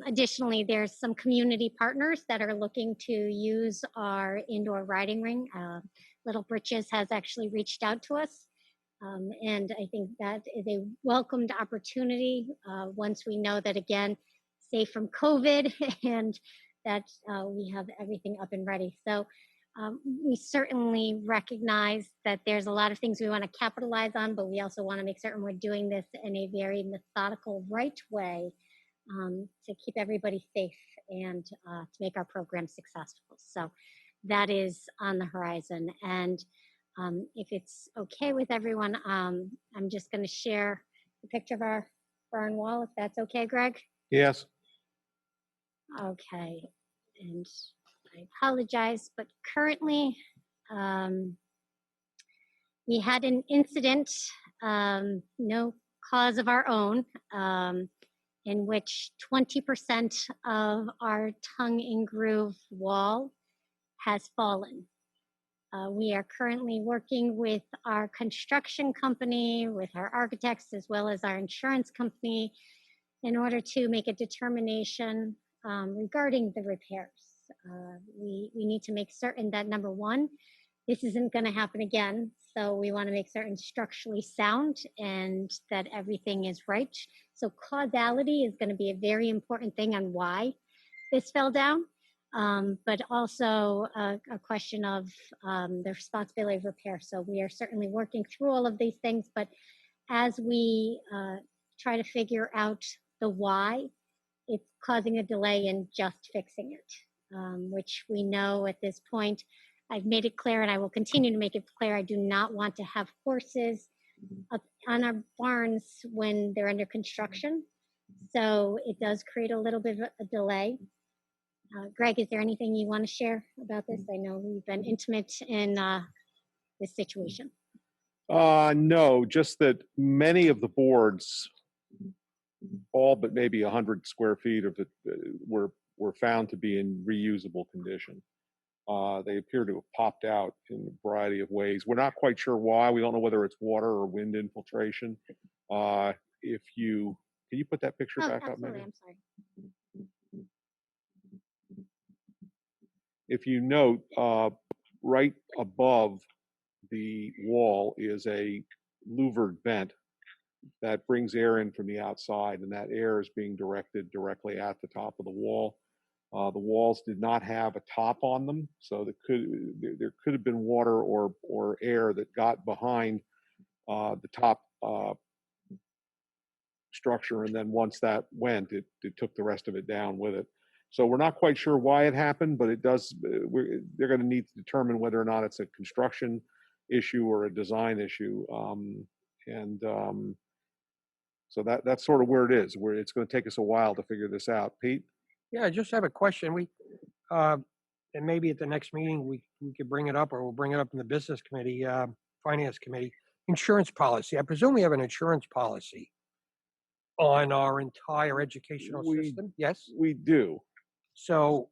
Additionally, there's some community partners that are looking to use our indoor riding ring. Little Britches has actually reached out to us And I think that is a welcomed opportunity once we know that, again, safe from COVID and that we have everything up and ready. So we certainly recognize that there's a lot of things we want to capitalize on, but we also want to make certain we're doing this in a very methodical, right way to keep everybody safe and to make our program successful. So that is on the horizon. And if it's okay with everyone, I'm just going to share the picture of our barn wall, if that's okay, Greg? Yes. Okay. And I apologize, but currently we had an incident, no cause of our own, in which 20% of our tongue and groove wall has fallen. We are currently working with our construction company, with our architects, as well as our insurance company in order to make a determination regarding the repairs. We need to make certain that, number one, this isn't going to happen again. So we want to make certain structurally sound and that everything is right. So causality is going to be a very important thing on why this fell down. But also a question of the responsibility of repair. So we are certainly working through all of these things, but as we try to figure out the why, it's causing a delay in just fixing it, which we know at this point. I've made it clear, and I will continue to make it clear, I do not want to have horses up on our barns when they're under construction. So it does create a little bit of a delay. Greg, is there anything you want to share about this? I know we've been intimate in this situation. No, just that many of the boards, all but maybe 100 square feet of it, were found to be in reusable condition. They appear to have popped out in a variety of ways. We're not quite sure why. We don't know whether it's water or wind infiltration. Can you put that picture back up, Absolutely, maybe? I'm sorry. If you note, right above the wall is a louvered vent that brings air in from the outside, and that air is being directed directly at the top of the wall. The walls did not have a top on them, so there could have been water or air that got behind the top structure, and then once that went, it took the rest of it down with it. So we're not quite sure why it happened, but it does. They're going to need to determine whether or not it's a construction issue or a design issue, so that's sort of where it is. Where it's going to take us a while to figure this out. Pete? Yeah, I just have a question. And maybe at the next meeting we could bring it up, or we'll bring it up in the business committee, finance committee. Insurance policy. I presume we have an insurance policy on our entire educational system. Yes, we do. So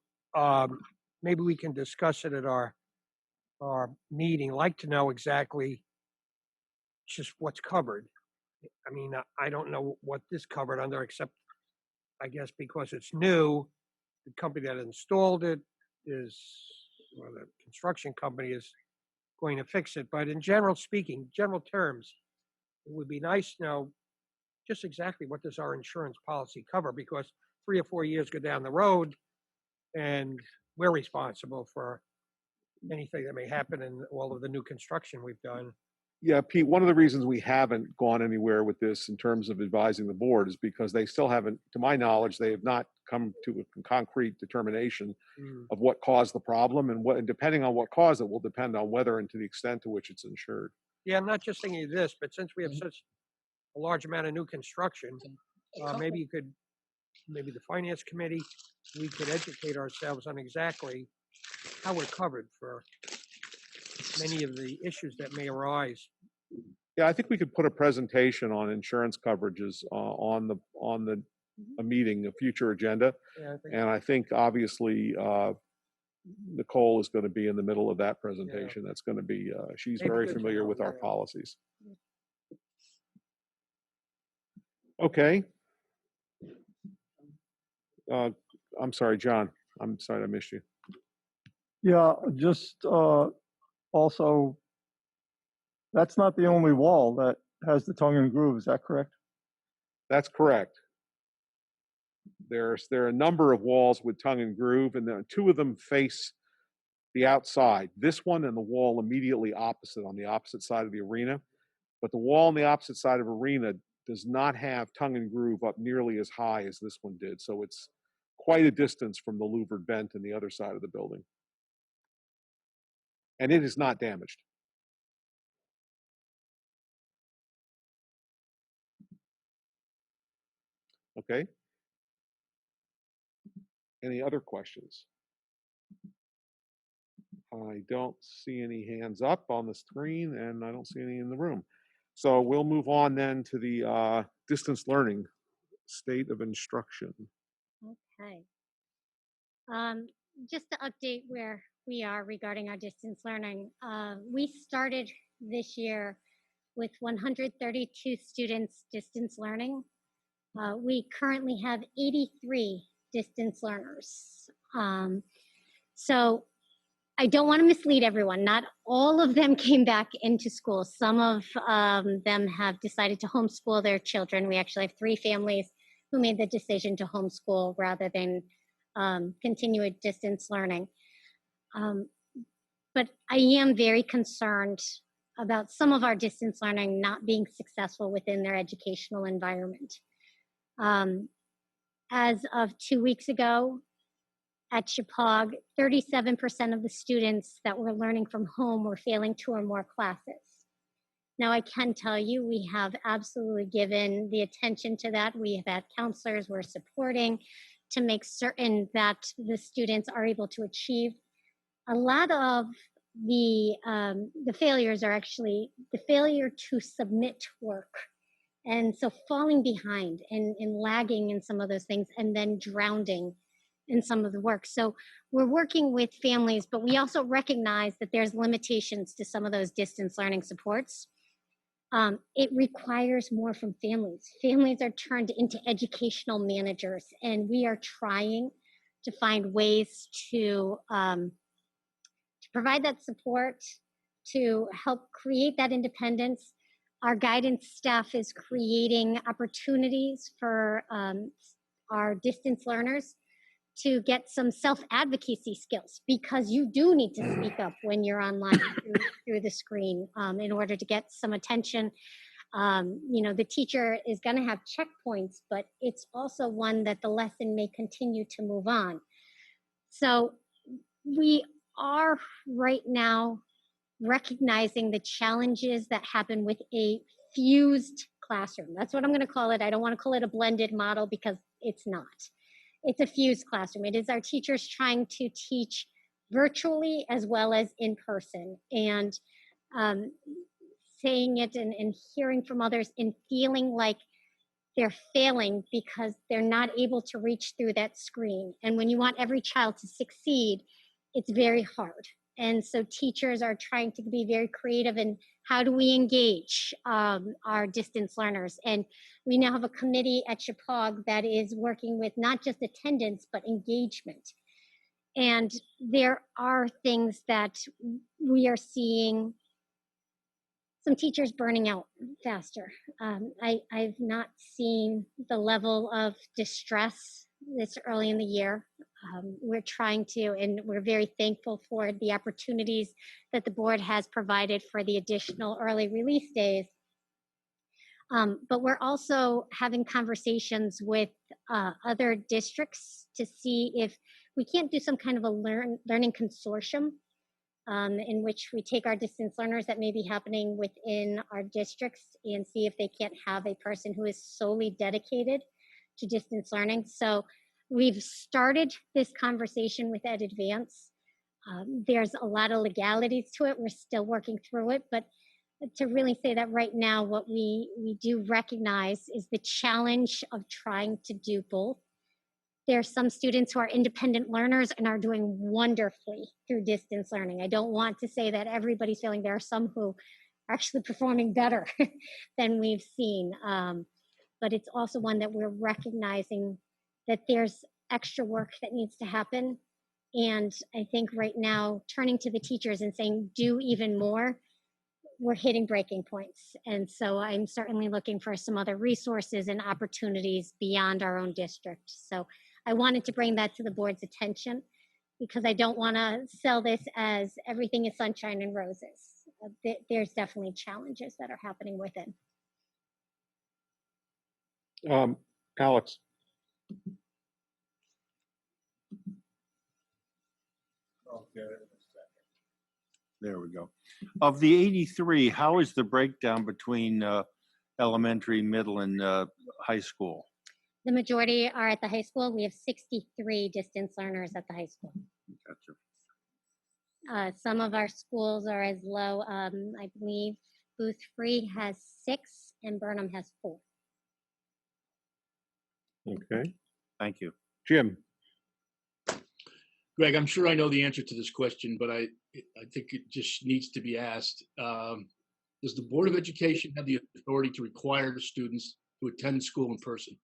maybe we can discuss it at our meeting. I'd like to know exactly just what's covered. I mean, I don't know what this covered under, except I guess because it's new, the company that installed it is, well, the construction company is going to fix it. But in general terms, it would be nice to know just exactly what does our insurance policy cover, because 3 or 4 years go down the road and we're responsible for anything that may happen in all of the new construction we've done. Yeah, Pete, one of the reasons we haven't gone anywhere with this in terms of advising the board is because they still haven't, to my knowledge, they have not come to a concrete determination of what caused the problem, and depending on what caused it will depend on whether and to the extent to which it's insured. Yeah, I'm not just thinking of this, but since we have such a large amount of new construction, maybe the finance committee, we could educate ourselves on exactly how we're covered for many of the issues that may arise. Yeah, I think we could put a presentation on insurance coverages on a meeting, a future agenda. And I think obviously Nicole is going to be in the middle of that presentation. That's going to be, she's very familiar with our policies. Okay. I'm sorry, John. I'm sorry I missed you. Yeah, just also that's not the only wall that has the tongue and groove, is that correct? That's correct. There are a number of walls with tongue and groove, and two of them face the outside. This one and the wall immediately opposite on the opposite side of the arena. But the wall on the opposite side of arena does not have tongue and groove up nearly as high as this one did. So it's quite a distance from the louvered vent and the other side of the building. And it is not damaged. Okay. Any other questions? I don't see any hands up on the screen, and I don't see any in the room. So we'll move on then to the distance learning state of instruction. Okay. Just to update where we are regarding our distance learning, we started this year with 132 students distance learning. We currently have 83 distance learners. So I don't want to mislead everyone. Not all of them came back into school. Some of them have decided to homeschool their children. We actually have 3 families who made the decision to homeschool rather than continue with distance learning. But I am very concerned about some of our distance learning not being successful within their educational environment. As of 2 weeks ago, at Chippewa, 37% of the students that were learning from home were failing 2 or more classes. Now, I can tell you we have absolutely given the attention to that. We have had counselors we're supporting to make certain that the students are able to achieve. A lot of the failures are actually the failure to submit work. And so falling behind and lagging in some of those things and then drowning in some of the work. So we're working with families, but we also recognize that there's limitations to some of those distance learning supports. It requires more from families. Families are turned into educational managers, and we are trying to find ways to provide that support, to help create that independence. Our guidance staff is creating opportunities for our distance learners to get some self-advocacy skills, because you do need to speak up when you're online through the screen in order to get some attention. The teacher is going to have checkpoints, but it's also one that the lesson may continue to move on. So we are right now recognizing the challenges that happen with a fused classroom. That's what I'm going to call it. I don't want to call it a blended model because it's not. It's a fused classroom. It is our teachers trying to teach virtually as well as in person, and saying it and hearing from others and feeling like they're failing because they're not able to reach through that screen. And when you want every child to succeed, it's very hard. And so teachers are trying to be very creative in how do we engage our distance learners. And we now have a committee at Chippewa that is working with not just attendance, but engagement. And there are things that we are seeing some teachers burning out faster. I've not seen the level of distress this early in the year. We're trying to, and we're very thankful for the opportunities that the board has provided for the additional early release days. But we're also having conversations with other districts to see if we can't do some kind of a learning consortium in which we take our distance learners that may be happening within our districts and see if they can't have a person who is solely dedicated to distance learning. So we've started this conversation with Ed Advance. There's a lot of legalities to it. We're still working through it, but to really say that right now, what we do recognize is the challenge of trying to do both. There are some students who are independent learners and are doing wonderfully through distance learning. I don't want to say that everybody's failing. There are some who are actually performing better than we've seen. But it's also one that we're recognizing that there's extra work that needs to happen. And I think right now, turning to the teachers and saying, do even more, we're hitting breaking points. And so I'm certainly looking for some other resources and opportunities beyond our own district. So I wanted to bring that to the board's attention because I don't want to sell this as everything is sunshine and roses. There's definitely challenges that are happening within. Alex. There we go. Of the 83, how is the breakdown between elementary, middle, and high school? The majority are at the high school. We have 63 distance learners at the high school. Gotcha. Some of our schools are as low, I believe Booth Free has 6 and Burnham has 4. Okay. Thank you. Jim. Greg, I'm sure I know the answer to this question, but I think it just needs to be asked. Does the Board of Education have the authority to require the students to attend school in person?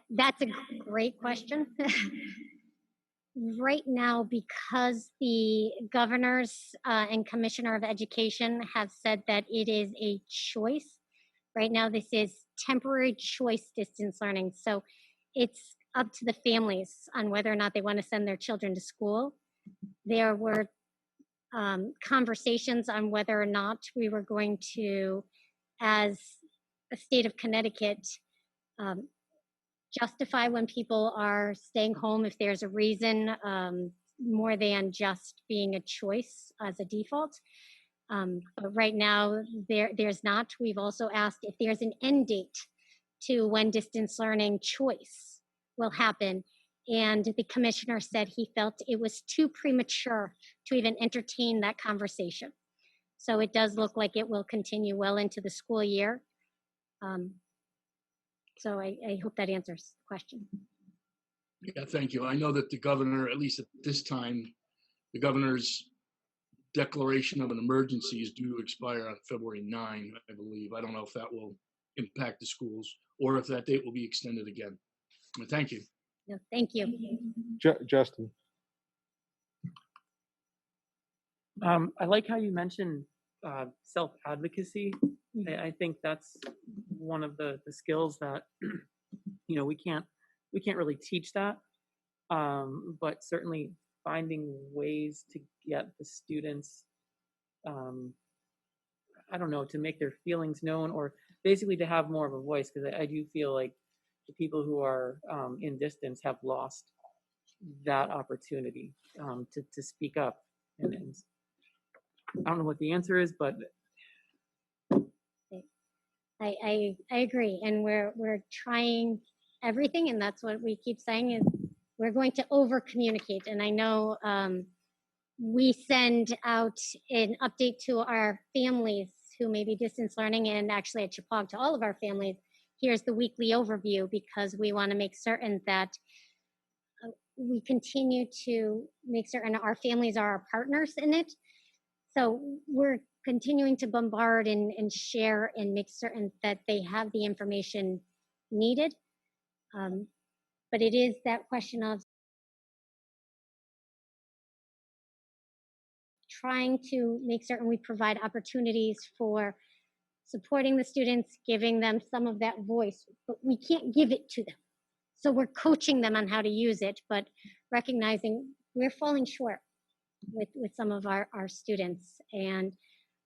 That's a great question. Right now, because the governors and commissioner of education have said that it is a choice, right now this is temporary choice distance learning. So it's up to the families on whether or not they want to send their children to school. There were conversations on whether or not we were going to, as a state of Connecticut, justify when people are staying home if there's a reason, more than just being a choice as a default. But right now, there's not. We've also asked if there's an end date to when distance learning choice will happen. And the commissioner said he felt it was too premature to even entertain that conversation. So it does look like it will continue well into the school year. So I hope that answers the question. Yeah, thank you. I know that the governor, at least at this time, the governor's declaration of an emergency is due to expire on February 9, I believe. I don't know if that will impact the schools or if that date will be extended again. But thank you. No, thank you. Justin. I like how you mentioned self-advocacy. I think that's one of the skills that we can't really teach that, but certainly finding ways to get the students, I don't know, to make their feelings known, or basically to have more of a voice, because I do feel like the people who are in distance have lost that opportunity to speak up. And I don't know what the answer is, but I agree, and we're trying everything, and that's what we keep saying is we're going to over communicate. And I know we send out an update to our families who may be distance learning, and actually at Chippewa to all of our families. Here's the weekly overview, because we want to make certain that we continue to make certain our families are our partners in it. So we're continuing to bombard and share and make certain that they have the information needed. But it is that question of trying to make certain we provide opportunities for supporting the students, giving them some of that voice, but we can't give it to them. So we're coaching them on how to use it, but recognizing we're falling short with some of our students. And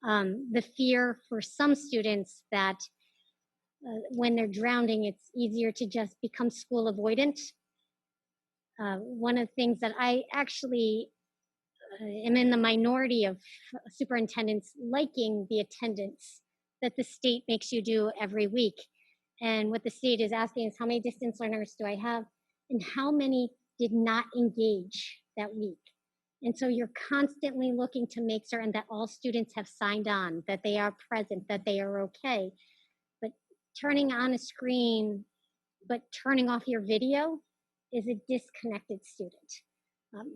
the fear for some students that when they're drowning, it's easier to just become school avoidant. One of the things that I actually am in the minority of superintendents liking the attendance that the state makes you do every week. And what the state is asking is how many distance learners do I have and how many did not engage that week. And so you're constantly looking to make certain that all students have signed on, that they are present, that they are okay. But turning on a screen, but turning off your video is a disconnected student.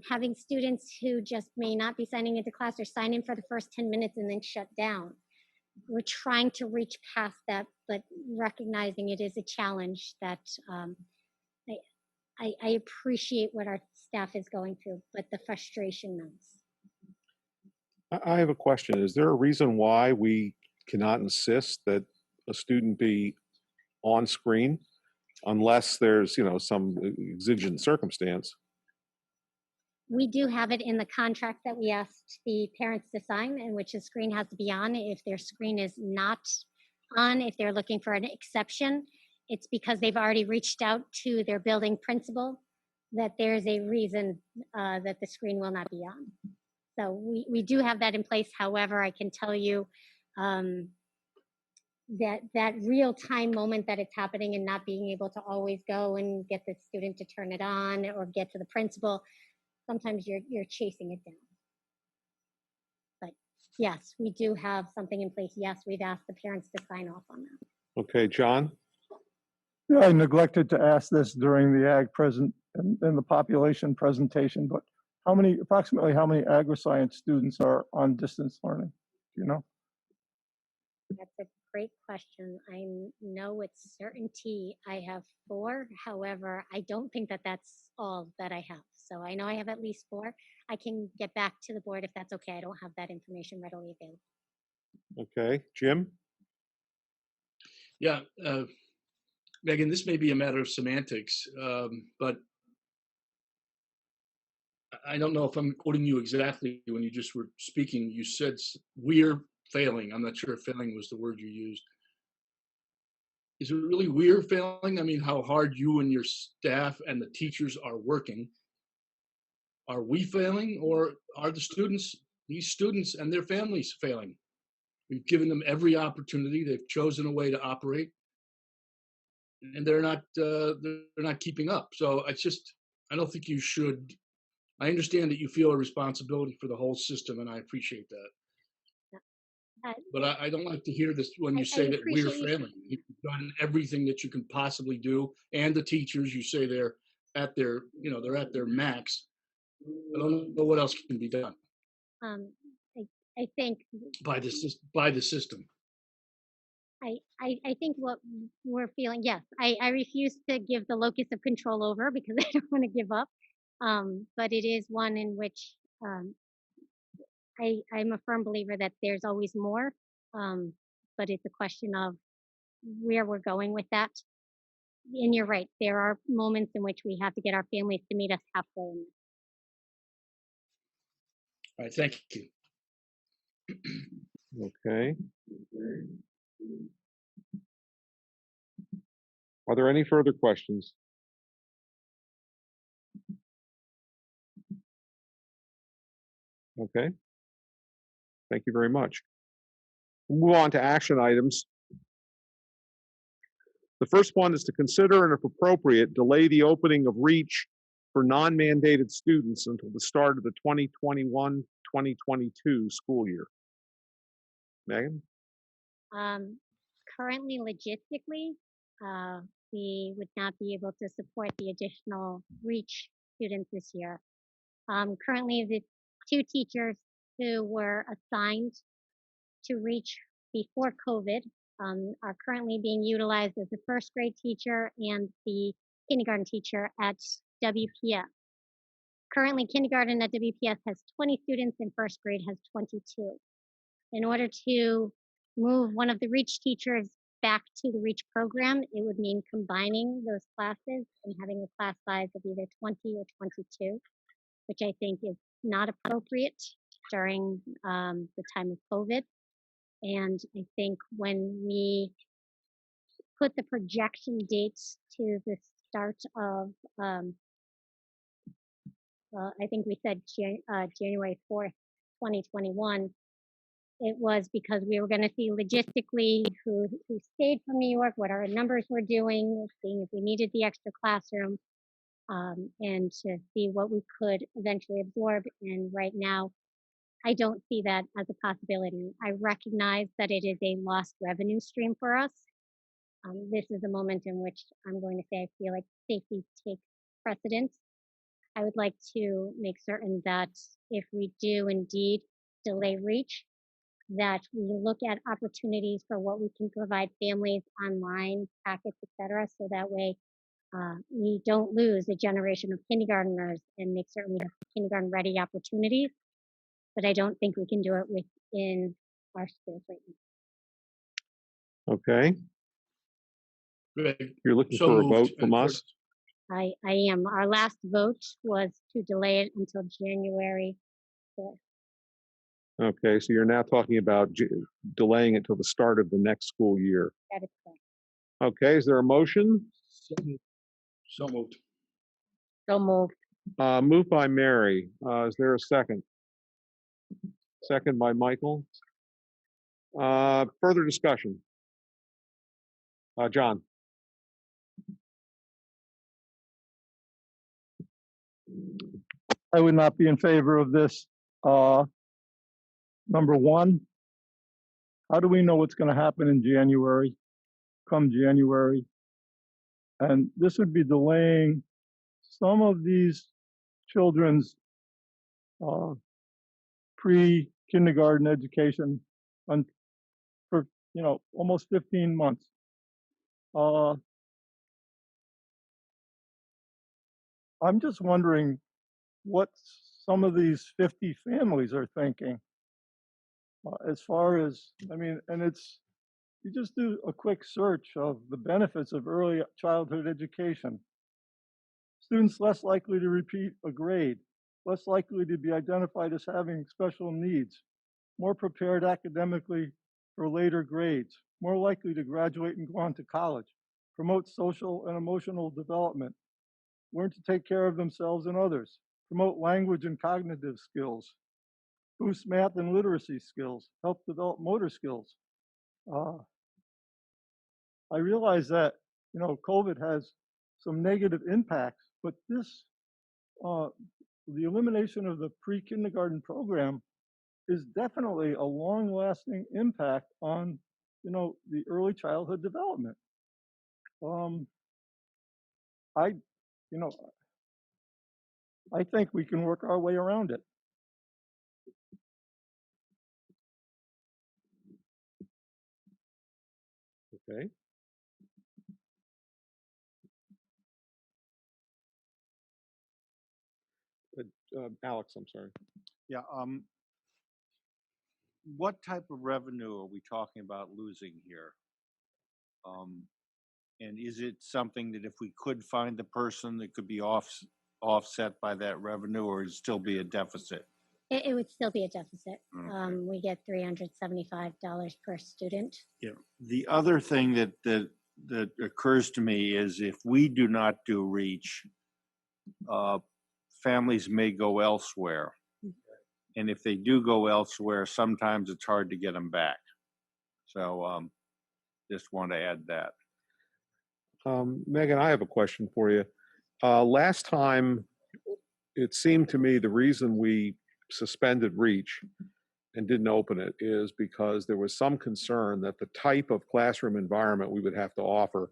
Having students who just may not be signing into class or sign in for the first 10 minutes and then shut down. We're trying to reach past that, but recognizing it is a challenge that I appreciate what our staff is going through, but the frustration mounts. I have a question. Is there a reason why we cannot insist that a student be on screen unless there's, some exigent circumstance? We do have it in the contract that we asked the parents to sign, in which the screen has to be on. If their screen is not on, if they're looking for an exception, it's because they've already reached out to their building principal that there's a reason that the screen will not be on. So we do have that in place. However, I can tell you that real time moment that it's happening and not being able to always go and get the student to turn it on or get to the principal, sometimes you're chasing it down. But yes, we do have something in place. Yes, we've asked the parents to sign off on that. Okay, John? Yeah, I neglected to ask this during the ag present and the population presentation, but approximately how many agri-science students are on distance learning? Do you know? That's a great question. I know with certainty I have 4. However, I don't think that that's all that I have. So I know I have at least 4. I can get back to the board if that's okay. I don't have that information readily available. Okay, Jim? Yeah, Megan, this may be a matter of semantics, but I don't know if I'm quoting you exactly when you just were speaking. You said we're failing. I'm not sure if failing was the word you used. Is it really we're failing? I mean, how hard you and your staff and the teachers are working. Are we failing, or are these students and their families failing? We've given them every opportunity. They've chosen a way to operate, and they're not keeping up. So I don't think you should. I understand that you feel a responsibility for the whole system, and I appreciate that. But I don't like to hear this when you say that we're failing. You've done everything that you can possibly do, and the teachers, you say they're at their max. I don't know what else can be done I think by the system. I think what we're feeling, yes, I refuse to give the locus of control over because I don't want to give up. But it is one in which I'm a firm believer that there's always more. But it's a question of where we're going with that. And you're right, there are moments in which we have to get our families to meet us halfway. All right, thank you. Okay. Are there any further questions? Okay. Thank you very much. We'll move on to action items. The first one is to consider and, if appropriate, delay the opening of REACH for non-mandated students until the start of the 2021-2022 school year. Megan? Currently, logistically, we would not be able to support the additional REACH students this year. Currently, the 2 teachers who were assigned to REACH before COVID are currently being utilized as the first grade teacher and the kindergarten teacher at WPS. Currently, kindergarten at WPS has 20 students and first grade has 22. In order to move one of the REACH teachers back to the REACH program, it would mean combining those classes and having a class size of either 20 or 22, which I think is not appropriate during the time of COVID. And I think when we put the projection dates to the start of, I think we said January 4th, 2021, it was because we were going to see logistically who stayed from New York, what our numbers were doing, seeing if we needed the extra classroom, and to see what we could eventually absorb. And right now, I don't see that as a possibility. I recognize that it is a lost revenue stream for us. This is a moment in which I'm going to say I feel like safety takes precedence. I would like to make certain that if we do indeed delay REACH, that we look at opportunities for what we can provide families online, packets, etc., so that way we don't lose a generation of kindergartners and make certain we have kindergarten ready opportunities. but I don't think we can do it within our schools right now. Okay, Greg, you're looking so for a moved. vote from And us? I am. Our last vote was to delay it until January 4th. Okay, so you're now talking about delaying it till the start of the next school year. That is correct. Okay, is there a motion? So moved. So moved. Moved by Mary. Is there a second? Second by Michael. Further discussion? John? I would not be in favor of this. Number one, how do we know what's going to happen in January, come January? And this would be delaying some of these children's pre-kindergarten education for almost 15 months. I'm just wondering what some of these 50 families are thinking as far as, you just do a quick search of the benefits of early childhood education. Students less likely to repeat a grade, less likely to be identified as having special needs, more prepared academically for later grades, more likely to graduate and go on to college, promote social and emotional development, learn to take care of themselves and others, promote language and cognitive skills, boost math and literacy skills, help develop motor skills. I realize that, COVID has some negative impacts, but this, the elimination of the pre-kindergarten program is definitely a long-lasting impact on, the early childhood development. I, you know, I think we can work our way around it. Okay. Alex, I'm sorry. Yeah, what type of revenue are we talking about losing here? And is it something that if we could find the person that could be offset by that revenue, or it'd still be a deficit? It would still be a deficit. Okay. We get $375 per student. Yeah. The other thing that occurs to me is if we do not do reach, families may go elsewhere. And if they do go elsewhere, sometimes it's hard to get them back. So just want to add that. Megan, I have a question for you. Last time, it seemed to me the reason we suspended reach and didn't open it is because there was some concern that the type of classroom environment we would have to offer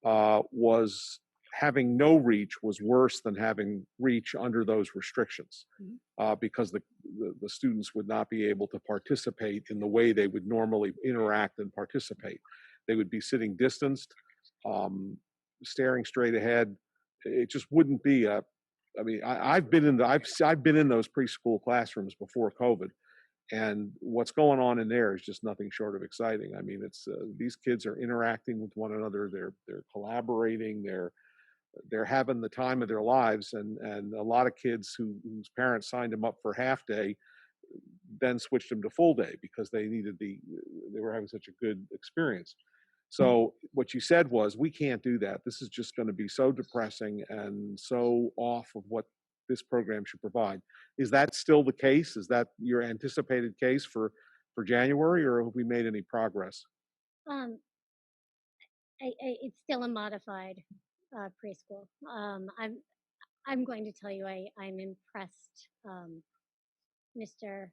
was having no reach was worse than having reach under those restrictions, because the students would not be able to participate in the way they would normally interact and participate. They would be sitting distanced, staring straight ahead. It just wouldn't be a. I mean, I've been in those preschool classrooms before COVID, and what's going on in there is just nothing short of exciting. I mean, it's these kids are interacting with one another. They're collaborating. They're having the time of their lives, and a lot of kids whose parents signed them up for half day then switched them to full day because they were having such a good experience. So what you said was, we can't do that. This is just going to be so depressing and so off of what this program should provide. Is that still the case? Is that your anticipated case for January, or have we made any progress? It's still a modified preschool. I'm going to tell you, I'm impressed. Mr.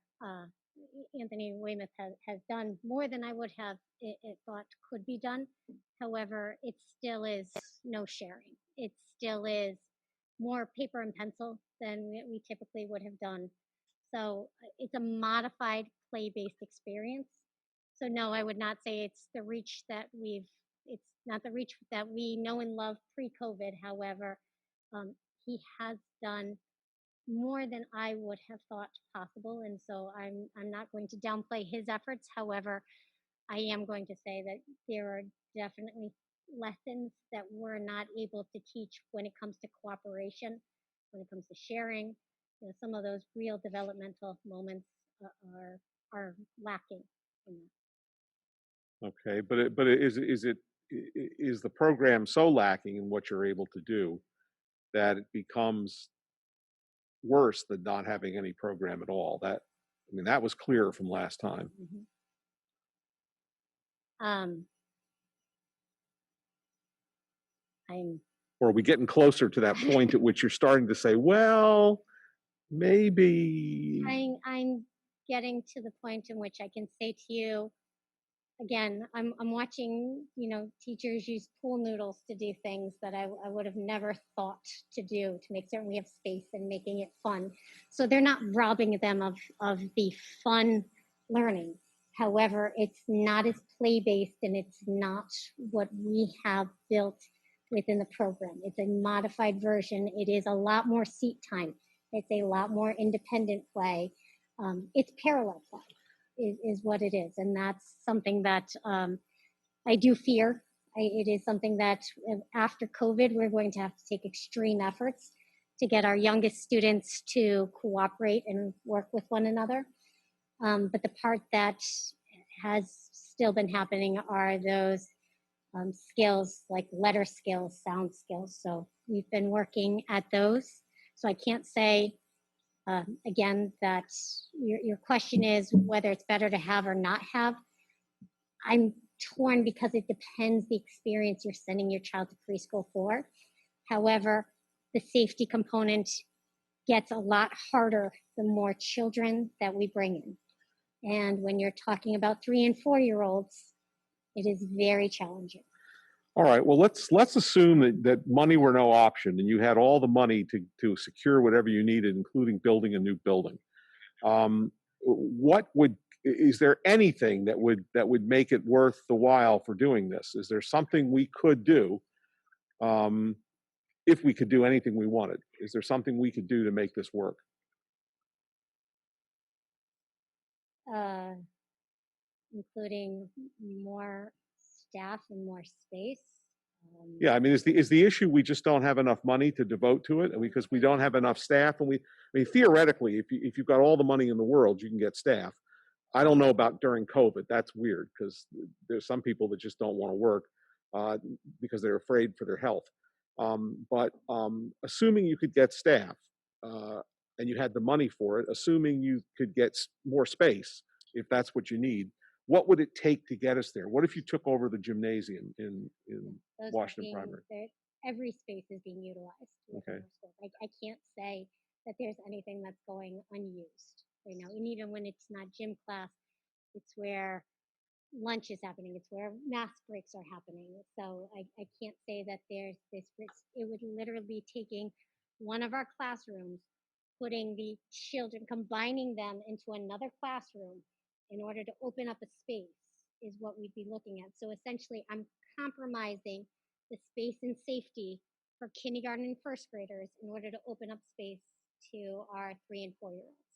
Anthony Weymouth has done more than I would have thought could be done. However, it still is no sharing. It still is more paper and pencil than we typically would have done. So it's a modified play-based experience. So no, I would not say it's the reach that it's not the reach that we know and love pre-COVID. However, he has done more than I would have thought possible. And so I'm not going to downplay his efforts. However, I am going to say that there are definitely lessons that we're not able to teach when it comes to cooperation, when it comes to sharing. You know, some of those real developmental moments are lacking in that. Okay, but is the program so lacking in what you're able to do that it becomes worse than not having any program at all? That was clear from last time. I'm Or are we getting closer to that point at which you're starting to say, well, maybe? I'm getting to the point in which I can say to you, again, I'm watching, teachers use pool noodles to do things that I would have never thought to do to make certain we have space and making it fun. So they're not robbing them of the fun learning. However, it's not as play-based and it's not what we have built within the program. It's a modified version. It is a lot more seat time. It's a lot more independent play. It's parallel play. Is what it is, and that's something that I do fear. It is something that after COVID, we're going to have to take extreme efforts to get our youngest students to cooperate and work with one another. But the part that has still been happening are those skills like letter skills, sound skills. So we've been working at those. So I can't say again, that your question is whether it's better to have or not have. I'm torn because it depends the experience you're sending your child to preschool for. However, the safety component gets a lot harder the more children that we bring in. And when you're talking about 3 and 4-year-olds, it is very challenging. All right. Well, let's assume that money were no option, and you had all the money to secure whatever you needed, including building a new building. Is there anything that would make it worth the while for doing this? Is there something we could do, if we could do anything we wanted? Is there something we could do to make this work? Including more staff and more space. Yeah, is the issue we just don't have enough money to devote to it, and because we don't have enough staff, and theoretically, if you've got all the money in the world, you can get staff. I don't know about during COVID. That's weird because there's some people that just don't want to work because they're afraid for their health. But assuming you could get staff and you had the money for it, assuming you could get more space, if that's what you need, what would it take to get us there? What if you took over the gymnasium in Washington Primary? Every space is being utilized. Okay. I can't say that there's anything that's going unused right now. And even when it's not gym class, it's where lunch is happening. It's where mass breaks are happening. So I can't say that there's this risk. It would literally be taking one of our classrooms, putting the children, combining them into another classroom in order to open up a space is what we'd be looking at. So essentially, I'm compromising the space and safety for kindergarten and first graders in order to open up space to our 3 and 4-year-olds.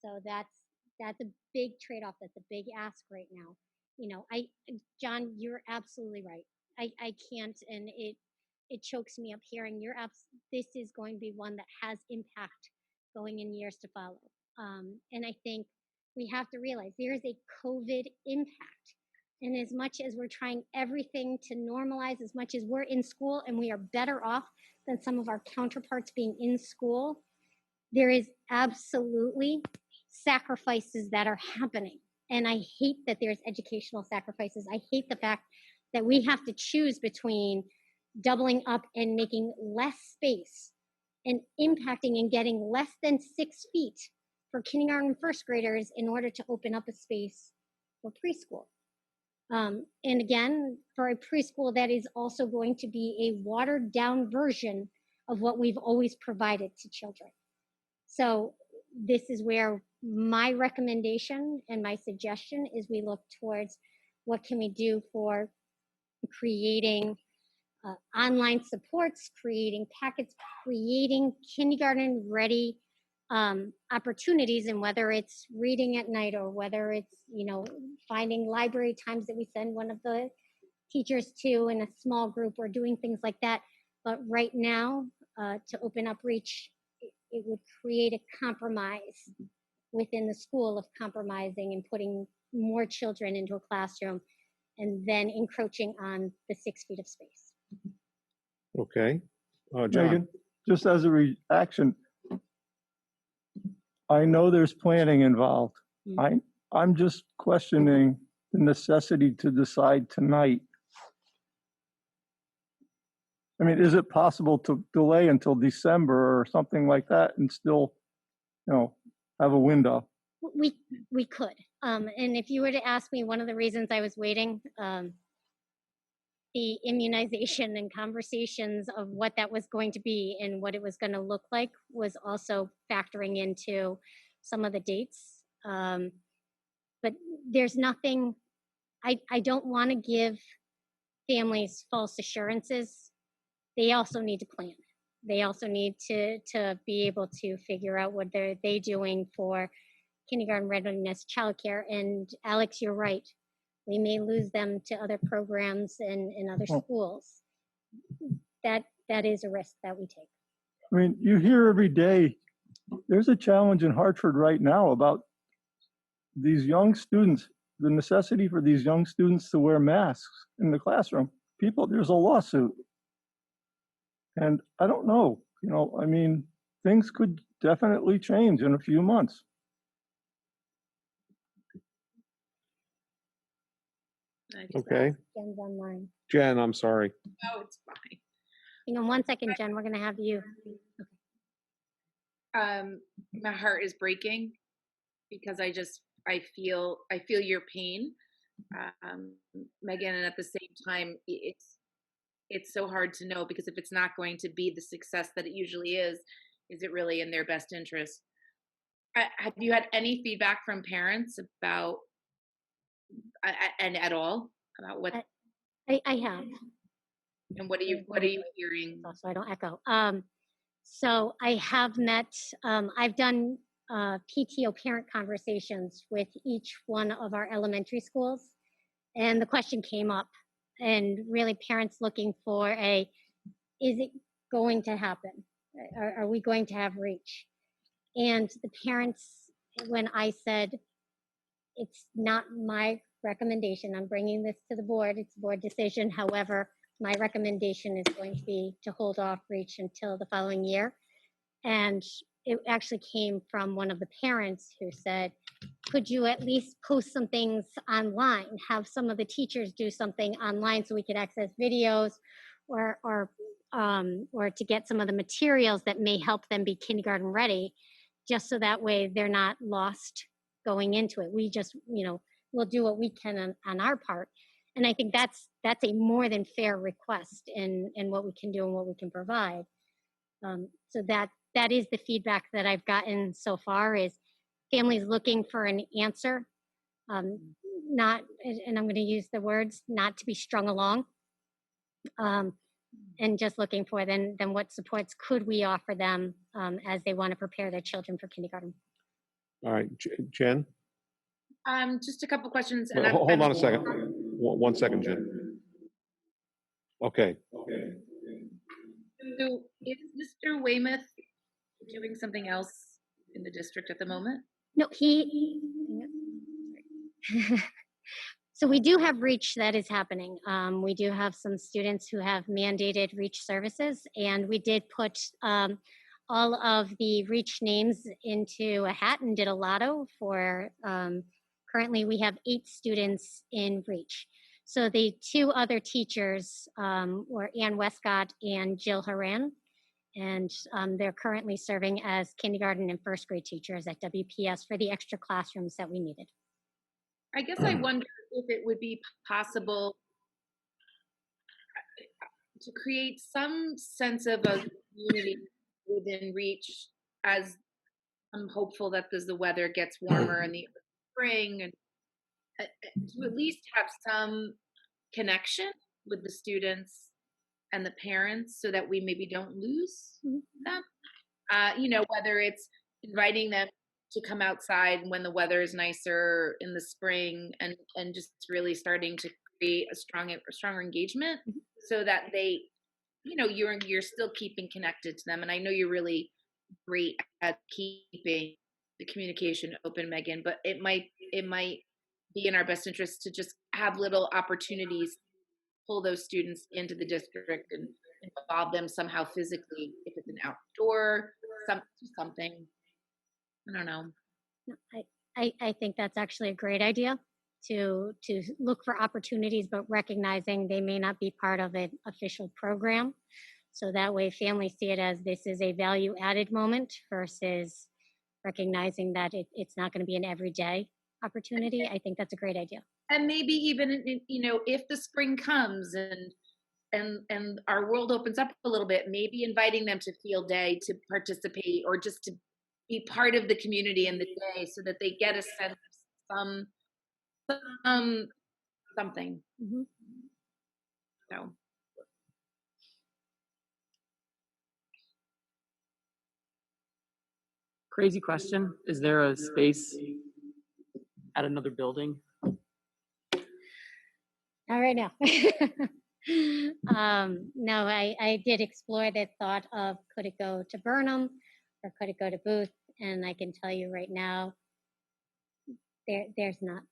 So that's a big trade-off. That's a big ask right now. John, you're absolutely right. I can't, and it chokes me up hearing this is going to be one that has impact going in years to follow. And I think we have to realize there is a COVID impact. And as much as we're trying everything to normalize, as much as we're in school and we are better off than some of our counterparts being in school, there is absolutely sacrifices that are happening. And I hate that there's educational sacrifices. I hate the fact that we have to choose between doubling up and making less space and impacting and getting less than 6 feet for kindergarten and first graders in order to open up a space for preschool. And again, for a preschool, that is also going to be a watered down version of what we've always provided to children. So this is where my recommendation and my suggestion is we look towards what can we do for creating online supports, creating packets, creating kindergarten ready opportunities, and whether it's reading at night or whether it's, finding library times that we send one of the teachers to in a small group or doing things like that. But right now, to open up Reach, it would create a compromise within the school of compromising and putting more children into a classroom and then encroaching on the 6 feet of space. Okay. John? Megan, just as a reaction, I know there's planning involved. I'm just questioning the necessity to decide tonight. I mean, is it possible to delay until December or something like that and still, have a window? We could. And if you were to ask me, one of the reasons I was waiting, the immunization and conversations of what that was going to be and what it was going to look like was also factoring into some of the dates. But there's nothing, I don't want to give families false assurances. They also need to plan. They also need to be able to figure out what they doing for kindergarten readiness, childcare. And Alex, you're right. We may lose them to other programs in other schools. That is a risk that we take. I mean, you hear every day, there's a challenge in Hartford right now about these young students, the necessity for these young students to wear masks in the classroom. There's a lawsuit. And I don't know, I mean, things could definitely change in a few months. Okay. Jen's online. Jen, I'm sorry. Oh, it's fine. Hang on 1 second, Jen. We're going to have you. My heart is breaking because I feel your pain, Megan, and at the same time, it's so hard to know, because if it's not going to be the success that it usually is it really in their best interest? Have you had any feedback from parents about, and at all, about what? I have. And what are you hearing? So I don't echo. So I have met, I've done PTO parent conversations with each one of our elementary schools, and the question came up, and really parents looking for is it going to happen? Are we going to have Reach? And the parents, when I said, it's not my recommendation, I'm bringing this to the board, it's a board decision. However, my recommendation is going to be to hold off Reach until the following year. And it actually came from one of the parents who said, could you at least post some things online, have some of the teachers do something online so we could access videos or to get some of the materials that may help them be kindergarten ready, just so that way they're not lost going into it. We just, we'll do what we can on our part. And I think that's a more than fair request in what we can do and what we can provide. So that is the feedback that I've gotten so far, is families looking for an answer, not, and I'm going to use the words, not to be strung along, and just looking for then what supports could we offer them as they want to prepare their children for kindergarten. All right, Jen? Just a couple questions. And hold on a second. 1 second, Jen. Okay. So is Mr. Weymouth doing something else in the district at the moment? No, so we do have Reach that is happening. We do have some students who have mandated Reach services, and we did put all of the Reach names into a hat and did a lotto for, currently we have 8 students in Reach. So the 2 other teachers were Ann Westcott and Jill Haran, and they're currently serving as kindergarten and first grade teachers at WPS for the extra classrooms that we needed. I guess I wonder if it would be possible to create some sense of a community within Reach, as I'm hopeful that as the weather gets warmer in the spring, and to at least have some connection with the students and the parents, so that we maybe don't lose them. Whether it's inviting them to come outside when the weather is nicer in the spring, and just really starting to create a stronger engagement, so that they, you're still keeping connected to them. And I know you're really great at keeping the communication open, Megan, but it might be in our best interest to just have little opportunities, pull those students into the district and involve them somehow physically, if it's an outdoor something. I don't know. No, I think that's actually a great idea to look for opportunities, but recognizing they may not be part of an official program. So that way families see it as this is a value added moment versus recognizing that it's not going to be an everyday opportunity. I think that's a great idea. And maybe even, if the spring comes and our world opens up a little bit, maybe inviting them to field day to participate, or just to be part of the community in the day, so that they get a sense of something. Mm-hmm. So. Crazy question. Is there a space at another building? Not right now. No, I did explore the thought of could it go to Burnham or could it go to Booth, and I can tell you right now, there's not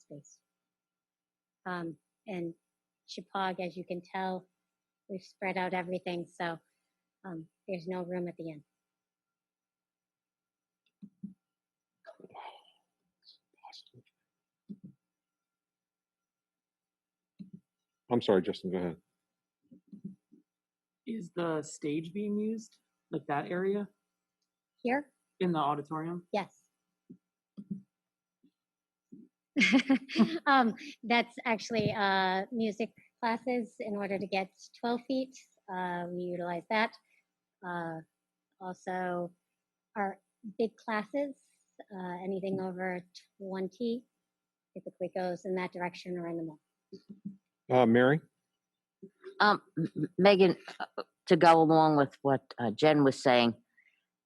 space. And Chippewa, as you can tell, we've spread out everything, so there's no room at the end. I'm sorry, Justin, go ahead. Is the stage being used, like that area Here? in the auditorium? Yes. That's actually music classes. In order to get 12 feet, we utilize that. Also, our big classes, anything over 20, typically goes in that direction or in the mall. Mary? Megan, to go along with what Jen was saying,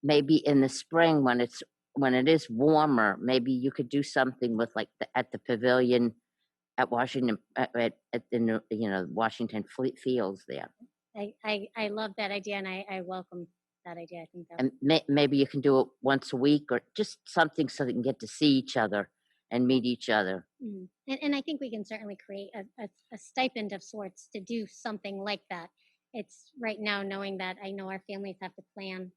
maybe in the spring when it is warmer, maybe you could do something with at the pavilion at Washington at the Washington Fields there. I love that idea, and I welcome that idea. I think that. And maybe you can do it once a week, or just something so they can get to see each other and meet each other. Mm. And I think we can certainly create a stipend of sorts to do something like that. It's right now knowing that I know our families have to plan.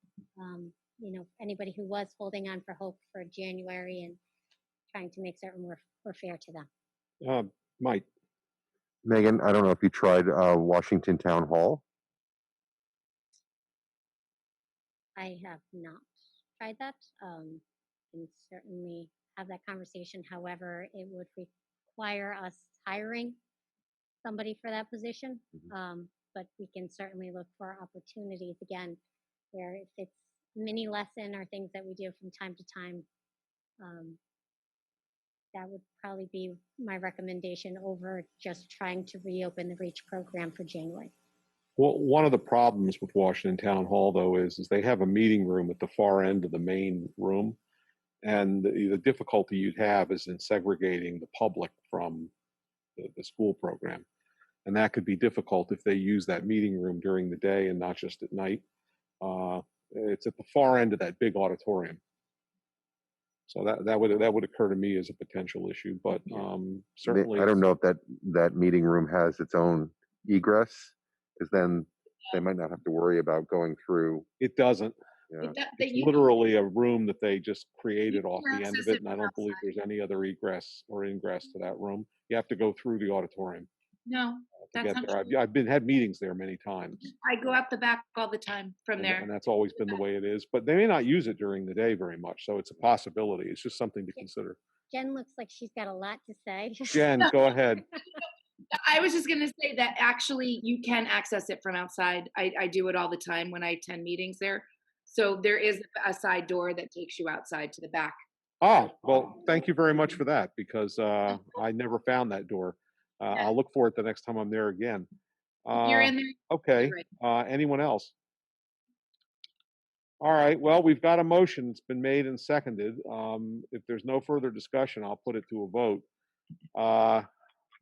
Anybody who was holding on for hope for January and trying to make certain we're fair to them. Mike? Megan, I don't know if you tried Washington Town Hall. I have not tried that. And certainly have that conversation. However, it would require us hiring somebody for that position. But we can certainly look for opportunities again, where if it's mini lesson or things that we do from time to time, that would probably be my recommendation over just trying to reopen the REACH program for January. Well, one of the problems with Washington Town Hall, though, is they have a meeting room at the far end of the main room. And the difficulty you'd have is in segregating the public from the school program. And that could be difficult if they use that meeting room during the day and not just at night. It's at the far end of that big auditorium. So that would occur to me as a potential issue, but certainly. I don't know if that meeting room has its own egress, because then they might not have to worry about going through. It doesn't. Yeah. It's literally a room that they just created off the end of it, and I don't believe there's any other egress or ingress to that room. You have to go through the auditorium No, to that's get not there. I've had meetings there many times. I go out the back all the time from there. And that's always been the way it is. But they may not use it during the day very much, so it's a possibility. It's just something to consider. Jen looks like she's got a lot to say. Jen, go ahead. I was just going to say that actually you can access it from outside. I do it all the time when I attend meetings there. So there is a side door that takes you outside to the back. Ah, well, thank you very much for that, because I never found that door. I'll look for it the next time I'm there again. You're in there. Okay. Anyone else? All right, well, we've got a motion. It's been made and seconded. If there's no further discussion, I'll put it to a vote.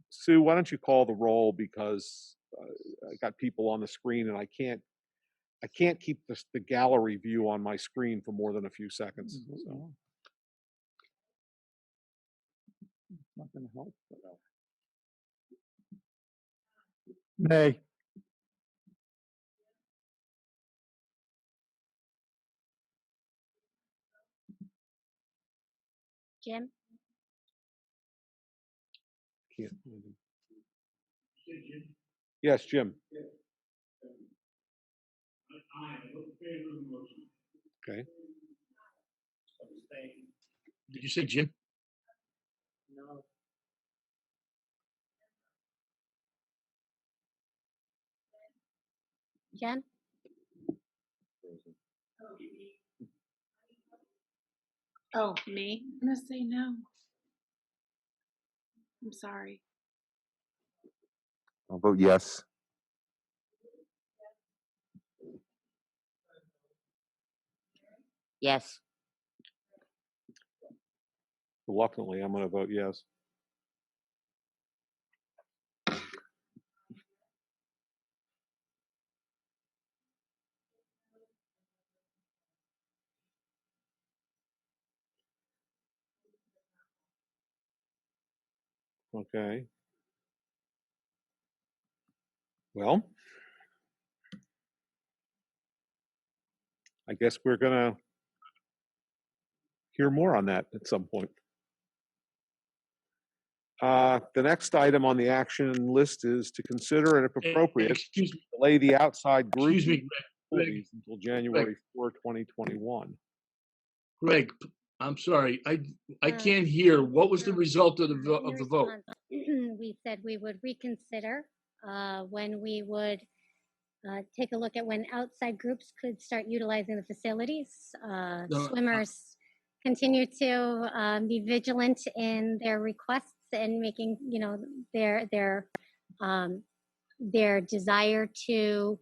Sue, why don't you call the roll, because I got people on the screen and I can't keep the gallery view on my screen for more than a few seconds. So. Not gonna help. Nay. Jim, Can't. Yes, Jim. Okay. Did you say Jim? Jen, Oh, me? I'm gonna say no. I'm sorry. I'll vote yes. Yes. Reluctantly, I'm going to vote yes. Okay. Well, I guess we're going to hear more on that at some point. The next item on the action list is to consider and, if appropriate, Excuse me. delay the outside group Excuse me, Greg. until January 4, 2021. Greg, I'm sorry. I Uh, can't hear. What was the result of the in vote? response, we said we would reconsider when we would take a look at when outside groups could start utilizing the facilities. No, Swimmers continue to be vigilant in their requests and making, their desire to,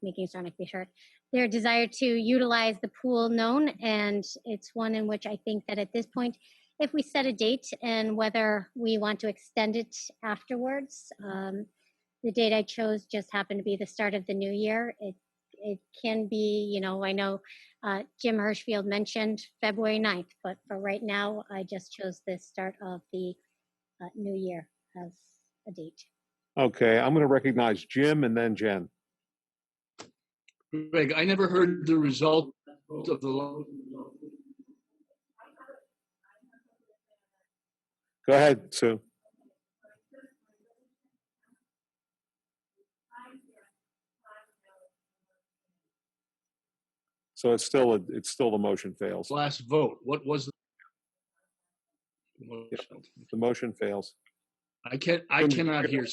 making Sarnic be short, their desire to utilize the pool known, and it's one in which I think that at this point, if we set a date and whether we want to extend it afterwards, the date I chose just happened to be the start of the new year. It can be, I know Jim Hirschfield mentioned February 9th, but for right now, I just chose the start of the new year as a date. Okay, I'm going to recognize Jim and then Jen. Greg, I never heard the result of the vote. Go ahead, Sue. So it's still the motion fails. Last vote. What was the motion? The motion fails. I cannot hear.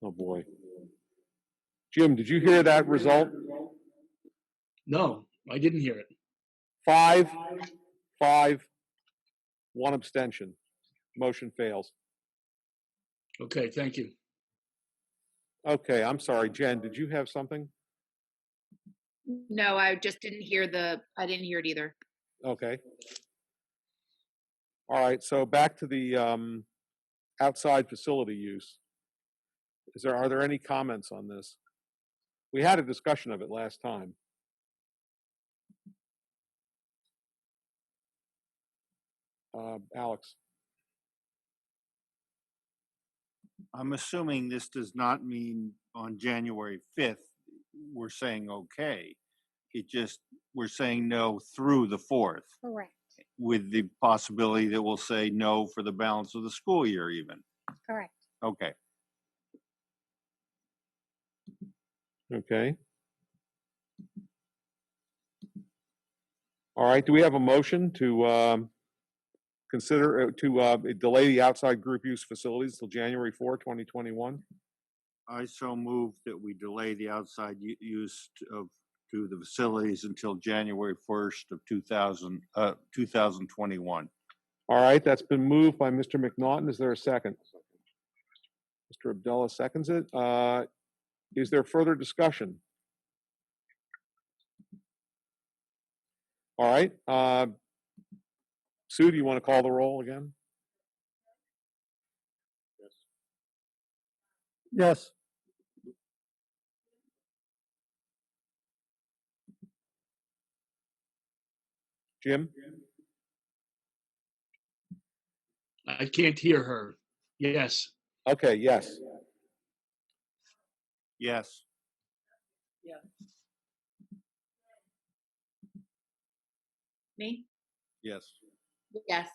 Oh boy. Jim, did you hear that result? No, I didn't hear it. 5, 1 abstention. Motion fails. Okay, thank you. Okay, I'm sorry, Jen, did you have something? No, I just didn't hear I didn't hear it either. Okay. All right, so back to the outside facility use. Are there any comments on this? We had a discussion of it last time. Alex. I'm assuming this does not mean on January 5th, we're saying okay. We're saying no through the 4th. Correct. With the possibility that we'll say no for the balance of the school year even. Correct. Okay. Okay. All right, do we have a motion to consider delay the outside group use facilities till January 4, 2021? I so move that we delay the outside use to the facilities until January 1st of 2021. All right, that's been moved by Mr. McNaughton. Is there a second? Mr. Abdullah seconds it. Is there further discussion? All right. Sue, do you want to call the roll again? Yes. Jim? I can't hear her. Yes. Okay, yes. Yes. Me? Yes. Yes.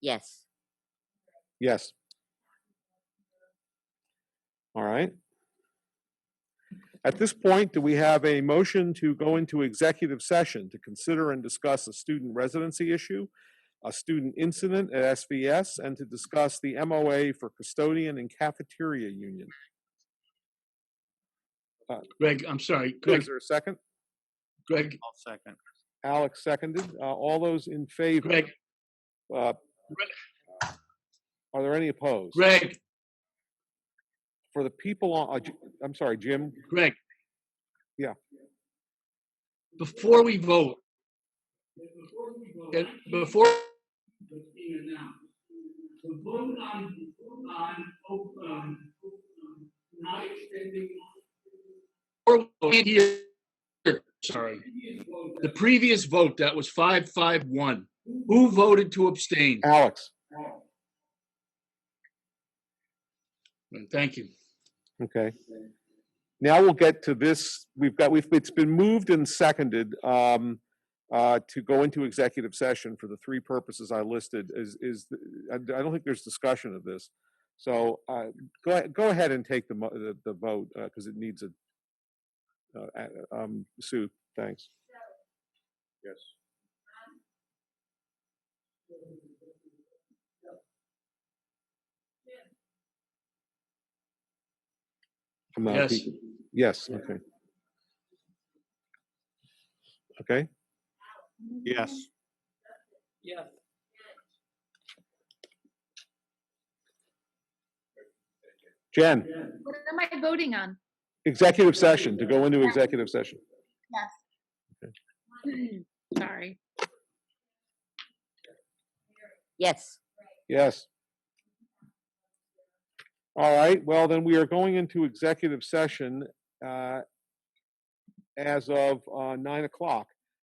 Yes. Yes. All right. At this point, do we have a motion to go into executive session to consider and discuss a student residency issue, a student incident at SVS, and to discuss the MOA for custodian and cafeteria union? Greg, I'm sorry. Is Greg, there a second? Greg, I'll second. Alex seconded. All those in favor? Greg, Uh, are there any opposed? Greg, For the people on, I'm sorry, Jim. Greg. Yeah. Before we vote, before the vote on not extending or here, sorry, the previous vote that was 5-5-1. Who voted to abstain? Alex. Thank you. Okay. Now we'll get to this. It's been moved and seconded to go into executive session for the three purposes I listed. I don't think there's discussion of this. So go ahead and take the vote because it needs a. Sue, thanks. Yes. Yes. Yes. Okay. Okay. Yes. Yes. Jen, What am I voting on? executive session, to go into executive session. Yes. Sorry. Yes. Yes. All right, well, then we are going into executive session as of 9 o'clock.